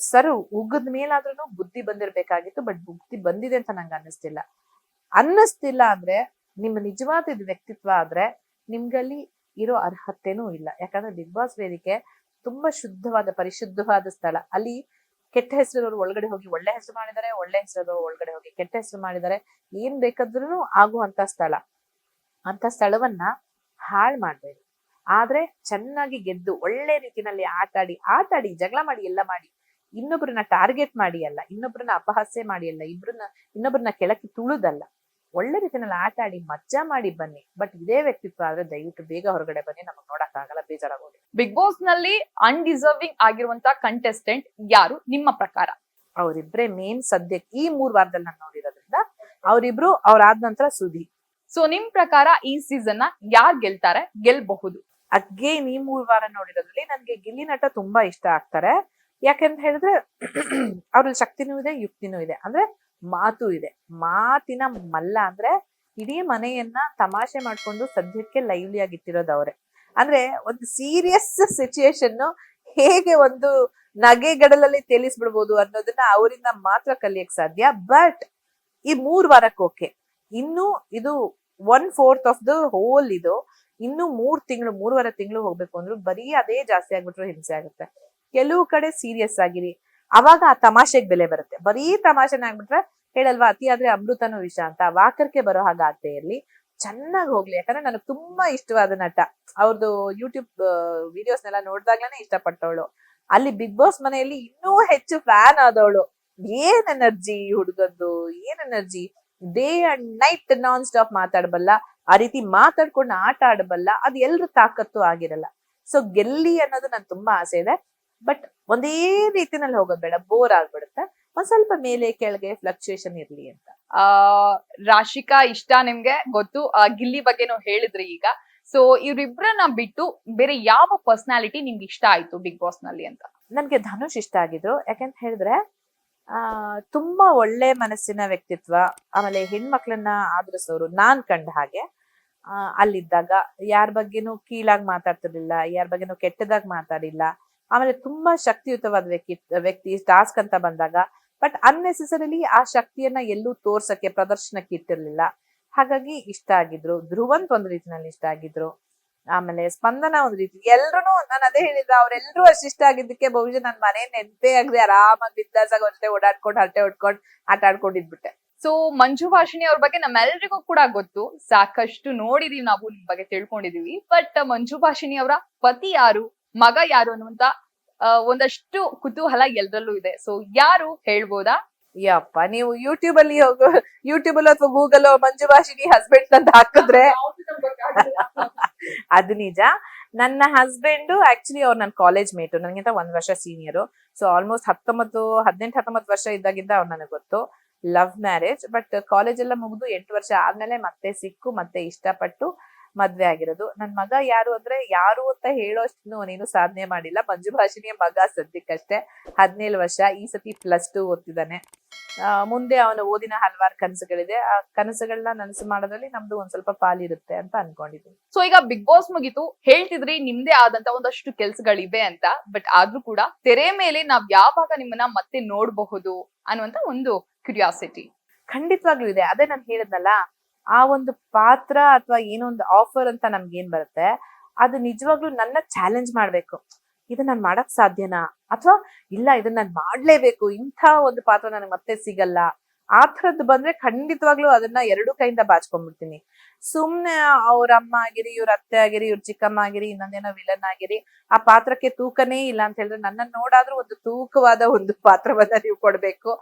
ಸರ್ ಉಗಿದ ಮೇಲಾದ್ರೂ ಬುದ್ಧಿ ಬಂದಿರ್ಬೇಕಾಗಿತ್ತು, ಬಟ್ ಬುದ್ಧಿ ಬಂದಿದೆ ಅಂತ ನಂಗೆ ಅನ್ನಿಸ್ತಿಲ್ಲ ಅಂದ್ರೆ ನಿಮ್ಮ ನಿಜವಾದ ಇದು ವ್ಯಕ್ತಿತ್ವ ಆದ್ರೆ ನಿಮ್ಗಲ್ಲಿ ಇರೋ ಅರ್ಹತೆನೂ ಇಲ್ಲ. ಯಾಕಂದ್ರೆ ಬಿಗ್ ಬಾಸ್ ವೇದಿಕೆ ತುಂಬಾ ಶುದ್ಧವಾದ ಪರಿಶುದ್ಧವಾದ ಸ್ಥಳ. ಅಲ್ಲಿ ಕೆಟ್ಟ ಹೆಸರು ಒಳಗಡೆ ಹೋಗಿ ಒಳ್ಳೆ ಹೆಸರು ಮಾಡಿದ್ದಾರೆ, ಒಳ್ಳೆ ಹೆಸರು ಒಳಗಡೆ ಹೋಗಿ ಕೆಟ್ಟ ಹೆಸರು ಮಾಡಿದ್ದಾರೆ, ಏನ್ ಬೇಕಾದ್ರೂ ಆಗುವಂತ ಸ್ಥಳ. ಅಂತ ಸ್ಥಳವನ್ನ ಹಾಳು ಮಾಡ್ಬೇಡಿ. ಆದ್ರೆ ಚೆನ್ನಾಗಿ ಗೆದ್ದು ಒಳ್ಳೆ ರೀತಿನಲ್ಲಿ ಆಟಾಡಿ ಜಗಳ ಮಾಡಿ ಎಲ್ಲ ಮಾಡಿ, ಇನ್ನೊಬ್ರನ್ನ ಟಾರ್ಗೆಟ್ ಮಾಡಿ ಅಲ್ಲ, ಇನ್ನೊಬ್ರನ್ನ ಅಪಹಾಸ್ಯ ಮಾಡಿ ಅಲ್ಲ, ಇನ್ನೊಬ್ರನ್ನ ಕೆಳಕ್ಕೆ ತುಳುದಲ್ಲ, ಒಳ್ಳೆ ರೀತಿನಲ್ಲಿ ಆಟಾಡಿ ಮಜ್ಜಾ ಮಾಡಿ ಬನ್ನಿ. ಬಟ್ ಇದೇ ವ್ಯಕ್ತಿತ್ವ ಆದ್ರೆ ದಯವಿಟ್ಟು ಬೇಗ ಹೊರಗಡೆ ಬನ್ನಿ, ನಮಗ್ ನೋಡಕ್ ಆಗಲ್ಲ, ಬೇಜಾರಾಗೋಗಿ. ಬಿಗ್ ಬಾಸ್ ನಲ್ಲಿ ಅನ್ಡಿಸರ್ವಿಂಗ್ ಆಗಿರುವಂತ ಕಂಟೆಸ್ಟೆಂಟ್ ಯಾರು ನಿಮ್ಮ ಪ್ರಕಾರ? ಅವರಿಬ್ರೆ ಮೇನ್ ಸದ್ಯಕ್ಕೆ ಈ 3 ವಾರದಲ್ಲಿ ನಾನು ನೋಡಿರೋದ್ರಿಂದ ಅವರಿಬ್ರು. ಅವ್ರಾದ ನಂತರ ಸುದೀಪ್. ಸೊ ನಿಮ್ ಪ್ರಕಾರ ಈ ಸೀಸನ್ ನ ಯಾರು ಗೆಲ್ತಾರೆ, ಗೆಲ್ಬಹುದು? ಅಗೇನ್ ಈ 3 ವಾರ ನೋಡಿರೋದ್ರಲ್ಲಿ ನನ್ಗೆ ಗಿಲ್ಲಿ ನಟ ತುಂಬಾ ಇಷ್ಟ ಆಗ್ತಾರೆ. ಯಾಕಂತ ಹೇಳಿದ್ರೆ ಅವ್ರಲ್ಲಿ ಶಕ್ತಿನೂ ಇದೆ, ಯುಕ್ತಿನೂ ಇದೆ, ಅಂದ್ರೆ ಮಾತು ಇದೆ. ಮಾತಿನ ಮಲ್ಲ ಅಂದ್ರೆ ಇಡೀ ಮನೆಯನ್ನ ತಮಾಷೆ ಮಾಡ್ಕೊಂಡು ಸದ್ಯಕ್ಕೆ ಲೈವ್ಲಿ ಆಗಿಟ್ಟಿರೋದು ಅವ್ರೆ. ಅಂದ್ರೆ ಒಂದು ಸೀರಿಯಸ್ ಸಿಚುಯೇಷನ್ ಹೇಗೆ ಒಂದು ನಗೆಗಡಲಲ್ಲಿ ತೇಲಿಸ್ಬಿಡ್ಬೋದು ಅನ್ನೋದನ್ನ ಅವರಿಂದ ಮಾತ್ರ ಕಲಿಯಕ್ ಸಾಧ್ಯ. ಬಟ್ ಈ 3 ವಾರಕ್ಕೆ ಓಕೆ, ಇನ್ನು ಇದು 1/4 ಆಫ್ ದ ಹೋಲ್. ಇದು ಇನ್ನು 3 ತಿಂಗಳು ಹೋಗ್ಬೇಕು ಅಂದ್ರು ಬರೀ ಅದೇ ಜಾಸ್ತಿ ಆಗ್ಬಿಟ್ರೆ ಹಿಂಸೆ ಆಗುತ್ತೆ. ಕೆಲವು ಕಡೆ ಸೀರಿಯಸ್ ಆಗಿರಿ, ಅವಾಗ ಆ ತಮಾಷೆಗೆ ಬೆಲೆ ಬರುತ್ತೆ. ಬರೀ ತಮಾಷೆನ ಆಗ್ಬಿಟ್ರೆ ಹೇಳಲ್ವಾ ಅತಿ ಆದ್ರೆ ಅಮೃತನೂ ವಿಷ ಅಂತ, ವಾಕರ್ಕೆ ಬರೋ ಹಾಗಾಗದೆ ಇರ್ಲಿ, ಚೆನ್ನಾಗಿ ಹೋಗ್ಲಿ. ಯಾಕಂದ್ರೆ ನನಗೆ ತುಂಬಾ ಇಷ್ಟವಾದ ನಟ, ಅವ್ರದ್ದು ಯೂಟ್ಯೂಬ್ ವಿಡಿಯೋಸ್ನೆಲ್ಲ ನೋಡ್ದಾಗ್ಲೇನೆ ಇಷ್ಟಪಟ್ಟವಳು. ಅಲ್ಲಿ ಬಿಗ್ ಬಾಸ್ ಮನೆಯಲ್ಲಿ ಇನ್ನೂ ಹೆಚ್ಚು ಫ್ಯಾನ್ ಆದವಳು. ಏನ್ ಎನರ್ಜಿ ಹುಡುಗದ್ದು, ಏನ್ energy! Day and night nonstop ಮಾತಾಡಬಲ್ಲ, ಆ ರೀತಿ ಮಾತಾಡ್ಕೊಂಡು ಆಟ ಆಡಬಲ್ಲ, ಅದು ಎಲ್ರ ತಾಕತ್ತು ಆಗಿರಲ್ಲ. ಸೊ ಗೆಲ್ಲಿ ಅನ್ನೋದು ನನ್ ತುಂಬಾ ಆಸೆ ಇದೆ. ಬಟ್ ಒಂದೇ ರೀತಿನಲ್ಲಿ ಹೋಗೋದ್ ಬೇಡ, ಬೋರ್ ಆಗ್ಬಿಡುತ್ತೆ. ಒಂದ್ ಸ್ವಲ್ಪ ಮೇಲೆ ಕೆಳಗೆ ಫ್ಲಕ್ಚುಯೇಷನ್ ಇರ್ಲಿ ಅಂತ. ರಾಶಿಕಾ ಇಷ್ಟ ನಿಮ್ಗೆ ಗೊತ್ತು, ಗಿಲ್ಲಿ ಬಗ್ಗೆನೂ ಹೇಳಿದ್ರಿ ಈಗ. ಸೊ ಇವ್ರಿಬ್ರನ್ನ ಬಿಟ್ಟು ಬೇರೆ ಯಾವ ಪರ್ಸನಾಲಿಟಿ ನಿಮ್ಗೆ ಇಷ್ಟ ಆಯ್ತು ಬಿಗ್ ಬಾಸ್ ನಲ್ಲಿ ಅಂತ? ನನ್ಗೆ ಧನುಷ್ ಇಷ್ಟ ಆಗಿದ್ರು. ಯಾಕಂತ ಹೇಳಿದ್ರೆ ತುಂಬಾ ಒಳ್ಳೆ ಮನಸ್ಸಿನ ವ್ಯಕ್ತಿತ್ವ. ಆಮೇಲೆ ಹೆಣ್ಮಕ್ಳನ್ನ ಆದರಿಸೋರು ನಾನ್ ಕಂಡ ಹಾಗೆ. ಅಲ್ಲಿದ್ದಾಗ ಯಾರ ಬಗ್ಗೆನೂ ಕೀಳಾಗಿ ಮಾತಾಡ್ತಿರ್ಲಿಲ್ಲ, ಯಾರ ಬಗ್ಗೆನೂ ಕೆಟ್ಟದಾಗಿ ಮಾತಾಡಿಲ್ಲ. ಆಮೇಲೆ ತುಂಬಾ ಶಕ್ತಿಯುತವಾದ ವ್ಯಕ್ತಿ ಟಾಸ್ಕ್ ಅಂತ ಬಂದಾಗ. ಬಟ್ ಅನ್ನೆಸೆಸರಿಲಿ ಆ ಶಕ್ತಿಯನ್ನ ಎಲ್ಲೂ ತೋರ್ಸಕ್ಕೆ ಪ್ರದರ್ಶನಕ್ಕೆ ಇಟ್ಟಿರ್ಲಿಲ್ಲ. ಹಾಗಾಗಿ ಇಷ್ಟ ಆಗಿದ್ರು. ಧ್ರುವಂತ್ ಒಂದ್ ರೀತಿನಲ್ಲಿ ಇಷ್ಟ ಆಗಿದ್ರು. ಆಮೇಲೆ ಸ್ಪಂದನ ಒಂದ್ ರೀತಿ, ಎಲ್ರುನು ನಾನು ಅದೇ ಹೇಳಿದ್ರ, ಅವ್ರೆಲ್ರೂ ಅಷ್ಟ್ ಇಷ್ಟ ಆಗಿದ್ದಕ್ಕೆ ಬಹುಶಃ ನನ್ ಮನೆ ನೆನ್ಪೇ ಆಗದೆ ಆರಾಮಾಗಿ ಬಿದ್ದಾಸಾಗ ಅಷ್ಟೇ ಓಡಾಡ್ಕೊಂಡು ಹರಟೆ ಹೊಡ್ಕೊಂಡು ಆಟ ಆಡ್ಕೊಂಡಿದ್ಬಿಟ್ಟೆ. ಸೊ ಮಂಜು ಭಾಷಿಣಿ ಅವ್ರ ಬಗ್ಗೆ ನಮ್ಮೆಲ್ರಿಗೂ ಕೂಡ ಗೊತ್ತು, ಸಾಕಷ್ಟು ನೋಡಿದೀವಿ, ನಾವು ನಿಮ್ ಬಗ್ಗೆ ತಿಳ್ಕೊಂಡಿದೀವಿ. ಬಟ್ ಮಂಜು ಭಾಷಿಣಿ ಅವರ ಪತಿ ಯಾರು, ಮಗ ಯಾರು ಅನ್ನುವಂತ ಒಂದಷ್ಟು ಕುತೂಹಲ ಎಲ್ರಲ್ಲೂ ಇದೆ. ಸೊ ಯಾರು ಹೇಳ್ಬೋದಾ? ಯಪ್ಪ, ನೀವು ಯೂಟ್ಯೂಬ್ ಅಲ್ಲಿ ಅಥವಾ ಗೂಗಲ್ ಮಂಜು ಭಾಷಿಣಿ ಹಸ್ಬೆಂಡ್ ಅಂತ ಹಾಕಿದ್ರೆ ಅದು ನಿಜ. ನನ್ನ ಹಸ್ಬೆಂಡ್ ಆಕ್ಚುಲಿ ಅವ್ರು ನನ್ನ ಕಾಲೇಜ್ ಮೇಟು, ನನಗಿಂತ 1 ವರ್ಷ ಸೀನಿಯರು. ಸೊ ಆಲ್ಮೋಸ್ಟ್ 18-19 ವರ್ಷ ಇದ್ದಾಗಿಂದ ಅವ್ರು ನನಗೆ ಗೊತ್ತು. ಲವ್ ಮ್ಯಾರೇಜ್, ಬಟ್ ಕಾಲೇಜ್ ಎಲ್ಲ ಮುಗಿದು 8 ವರ್ಷ ಆದ್ಮೇಲೆ ಮತ್ತೆ ಸಿಕ್ಕು, ಮತ್ತೆ ಇಷ್ಟಪಟ್ಟು ಮದ್ವೆ ಆಗಿರೋದು. ನನ್ ಮಗ ಯಾರು ಅಂದ್ರೆ, ಯಾರು ಅಂತ ಹೇಳೋಷ್ಟು ನೀನು ಸಾಧನೆ ಮಾಡಿಲ್ಲ. ಮಂಜು ಭಾಷಿಣಿಯ ಮಗ ಸದ್ಯಕ್ಕಷ್ಟೇ 17 ವರ್ಷ, ಈ ಸತಿ +2 ಓದ್ತಿದ್ದಾನೆ. ಮುಂದೆ ಅವನ ಓದಿನ ಹಲವಾರು ಕನಸುಗಳಿದೆ. ಆ ಕನಸುಗಳನ್ನ ನನಸು ಮಾಡೋದ್ರಲ್ಲಿ ನಮ್ದು ಒಂದ್ ಸ್ವಲ್ಪ ಪಾಲಿರುತ್ತೆ ಅಂತ ಅನ್ಕೊಂಡಿದ್ದೀನಿ. ಸೊ ಈಗ ಬಿಗ್ ಬಾಸ್ ಮುಗಿತು, ಹೇಳ್ತಿದ್ರಿ ನಿಮ್ದೇ ಆದಂತ ಒಂದಷ್ಟು ಕೆಲ್ಸಗಳಿವೆ ಅಂತ. ಬಟ್ ಆದ್ರೂ ಕೂಡ ತೆರೆ ಮೇಲೆ ನಾವ್ ಯಾವಾಗ ನಿಮ್ಮನ್ನ ಮತ್ತೆ ನೋಡಬಹುದು ಅನ್ನುವಂತ ಒಂದು ಕ್ಯೂರಿಯಾಸಿಟಿ ಖಂಡಿತವಾಗ್ಲೂ ಇದೆ. ಅದೇ ನಾನು ಹೇಳಿದ್ನಲ್ಲ, ಆ ಒಂದು ಪಾತ್ರ ಅಥವಾ ಏನೋ ಒಂದು ಆಫರ್ ಅಂತ ನಮ್ಗೆ ಏನ್ ಬರುತ್ತೆ, ಅದು ನಿಜವಾಗ್ಲೂ ನನ್ನ ಚಾಲೆಂಜ್ ಮಾಡ್ಬೇಕು. ಇದನ್ನ ನಾನ್ ಮಾಡಕ್ ಸಾಧ್ಯನಾ, ಅಥವಾ ಇಲ್ಲ ಇದನ್ನ ನಾನ್ ಮಾಡ್ಲೇಬೇಕು, ಇಂಥ ಒಂದು ಪಾತ್ರ ನನಗೆ ಮತ್ತೆ ಸಿಗಲ್ಲ, ಆ ಥರದ್ದು ಬಂದ್ರೆ ಖಂಡಿತವಾಗ್ಲೂ ಅದನ್ನ 2 ಕೈಯಿಂದ ಬಾಚ್ಕೊಂಡ್ಬಿಡ್ತೀನಿ. ಸುಮ್ನೆ ಅವ್ರ ಅಮ್ಮ ಆಗಿರಿ, ಇವ್ರ ಅತ್ತೆ ಆಗಿರಿ, ಇವ್ರ ಚಿಕ್ಕಮ್ಮ ಆಗಿರಿ, ಇನ್ನೊಂದೇನೋ ವಿಲನ್ ಆಗಿರಿ, ಆ ಪಾತ್ರಕ್ಕೆ ತೂಕನೇ ಇಲ್ಲ ಅಂತ ಹೇಳಿದ್ರೆ, ನನ್ನ ನೋಡಾದ್ರೂ ಒಂದು ತೂಕವಾದ ಒಂದು ಪಾತ್ರವನ್ನ ನೀವು ಕೊಡ್ಬೇಕು.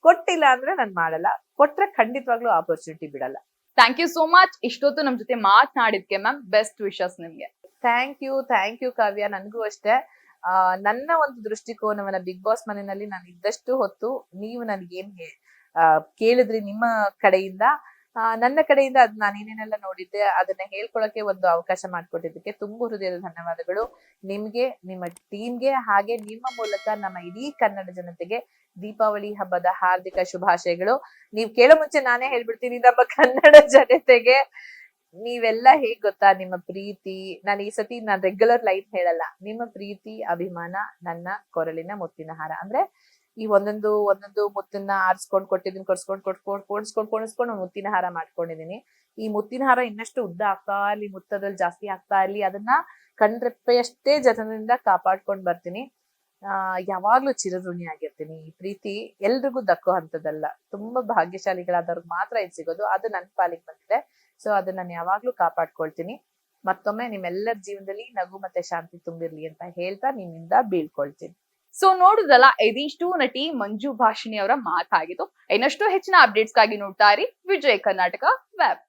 ಕೊಟ್ಟಿಲ್ಲ ಅಂದ್ರೆ ನಾನ್ ಮಾಡಲ್ಲ, ಕೊಟ್ರೆ ಖಂಡಿತವಾಗ್ಲೂ ಆಪರ್ಚುನಿಟಿ ಬಿಡಲ್ಲ. Thank you so much. ಇಷ್ಟೊತ್ತು ನಮ್ ಜೊತೆ ಮಾತನಾಡಿದ್ಕೆ ಮ್ಯಾಮ್, ಬೆಸ್ಟ್ ವಿಶಸ್ ನಿಮ್ಗೆ. Thank you Kavya. ನನ್ಗೂ ಅಷ್ಟೇ. ನನ್ನ ಒಂದು ದೃಷ್ಟಿಕೋನವನ್ನ ಬಿಗ್ ಬಾಸ್ ಮನೆಯಲ್ಲಿ ನಾನು ಇದ್ದಷ್ಟು ಹೊತ್ತು ನೀವು ನನ್ಗೇನ್ ಕೇಳಿದ್ರಿ ನಿಮ್ಮ ಕಡೆಯಿಂದ, ನನ್ನ ಕಡೆಯಿಂದ ಅದ್ ನಾನು ಏನೇನೆಲ್ಲ ನೋಡಿದ್ದೆ ಅದನ್ನ ಹೇಳ್ಕೊಳಕ್ಕೆ ಒಂದು ಅವಕಾಶ ಮಾಡ್ಕೊಟ್ಟಿದ್ದಕ್ಕೆ ತುಂಬ ಹೃದಯದ ಧನ್ಯವಾದಗಳು ನಿಮ್ಗೆ, ನಿಮ್ಮ ಟೀಮ್ಗೆ, ಹಾಗೆ ನಿಮ್ಮ ಮೂಲಕ ನಮ್ಮ ಇಡೀ ಕನ್ನಡ ಜನತೆಗೆ ದೀಪಾವಳಿ ಹಬ್ಬದ ಹಾರ್ದಿಕ ಶುಭಾಶಯಗಳು. ನೀವ್ ಕೇಳೋ ಮುಂಚೆ ನಾನೇ ಹೇಳ್ಬಿಡ್ತೀನಿ, ನಮ್ಮ ಕನ್ನಡ ಜನತೆಗೆ ನೀವೆಲ್ಲ ಹೇಗ್ ಗೊತ್ತಾ, ನಿಮ್ಮ ಪ್ರೀತಿ, ನಾನು ಈ ಸತಿ ನಾನ್ ರೆಗ್ಯುಲರ್ ಲೈಫ್ ಹೇಳಲ್ಲ, ನಿಮ್ಮ ಪ್ರೀತಿ ಅಭಿಮಾನ ನನ್ನ ಕೊರಳಿನ ಮುತ್ತಿನ ಹಾರ. ಅಂದ್ರೆ ಈ ಒಂದೊಂದು ಮುತ್ತನ್ನ ಆರಿಸ್ಕೊಂಡ್ ಕೊಟ್ಟಿದ್ದೀನಿ, ಕೊಡ್ಸ್ಕೊಂಡ್ ಮುತ್ತಿನ ಹಾರ ಮಾಡ್ಕೊಂಡಿದೀನಿ. ಈ ಮುತ್ತಿನ ಹಾರ ಇನ್ನಷ್ಟು ಉದ್ದ ಆಗ್ತಾ ಇರ್ಲಿ, ಮುತ್ತದಲ್ಲಿ ಜಾಸ್ತಿ ಆಗ್ತಾ ಇರ್ಲಿ, ಅದನ್ನ ಕಣ್ರೆಪ್ಪೆಯಷ್ಟೇ ಜನರಿಂದ ಕಾಪಾಡ್ಕೊಂಡ್ ಬರ್ತೀನಿ. ಯಾವಾಗ್ಲೂ ಚಿರಋಣಿ ಆಗಿರ್ತೀನಿ. ಈ ಪ್ರೀತಿ ಎಲ್ರಿಗೂ ದಕ್ಕೋ ಅಂತದಲ್ಲ, ತುಂಬಾ ಭಾಗ್ಯಶಾಲಿಗಳಾದವ್ರಿಗೆ ಮಾತ್ರ ಇದು ಸಿಗೋದು. ಅದು ನನ್ನ ಪಾಲಿಗೆ ಬಂದಿದೆ. ಸೊ ಅದನ್ನ ನಾನು ಯಾವಾಗ್ಲೂ ಕಾಪಾಡ್ಕೊಳ್ತೀನಿ. ಮತ್ತೊಮ್ಮೆ ನಿಮ್ಮೆಲ್ಲರ ಜೀವನದಲ್ಲಿ ನಗು ಮತ್ತೆ ಶಾಂತಿ ತುಂಬಿರ್ಲಿ ಅಂತ ಹೇಳ್ತಾ ನಿಮ್ಮಿಂದ ಬೀಳ್ಕೊಳ್ತೀನಿ. ಸೊ ನೋಡುದಲ್ಲ, ಇದಿಷ್ಟು ನಟಿ ಮಂಜು ಭಾಷಿಣಿ ಅವರ ಮಾತಾಗಿತ್ತು. ಇನ್ನಷ್ಟು ಹೆಚ್ಚಿನ ಅಪ್ಡೇಟ್ಸ್ ಗಾಗಿ ನೋಡ್ತಾ ಇರಿ ವಿಜಯ್ ಕರ್ನಾಟಕ ವೆಬ್.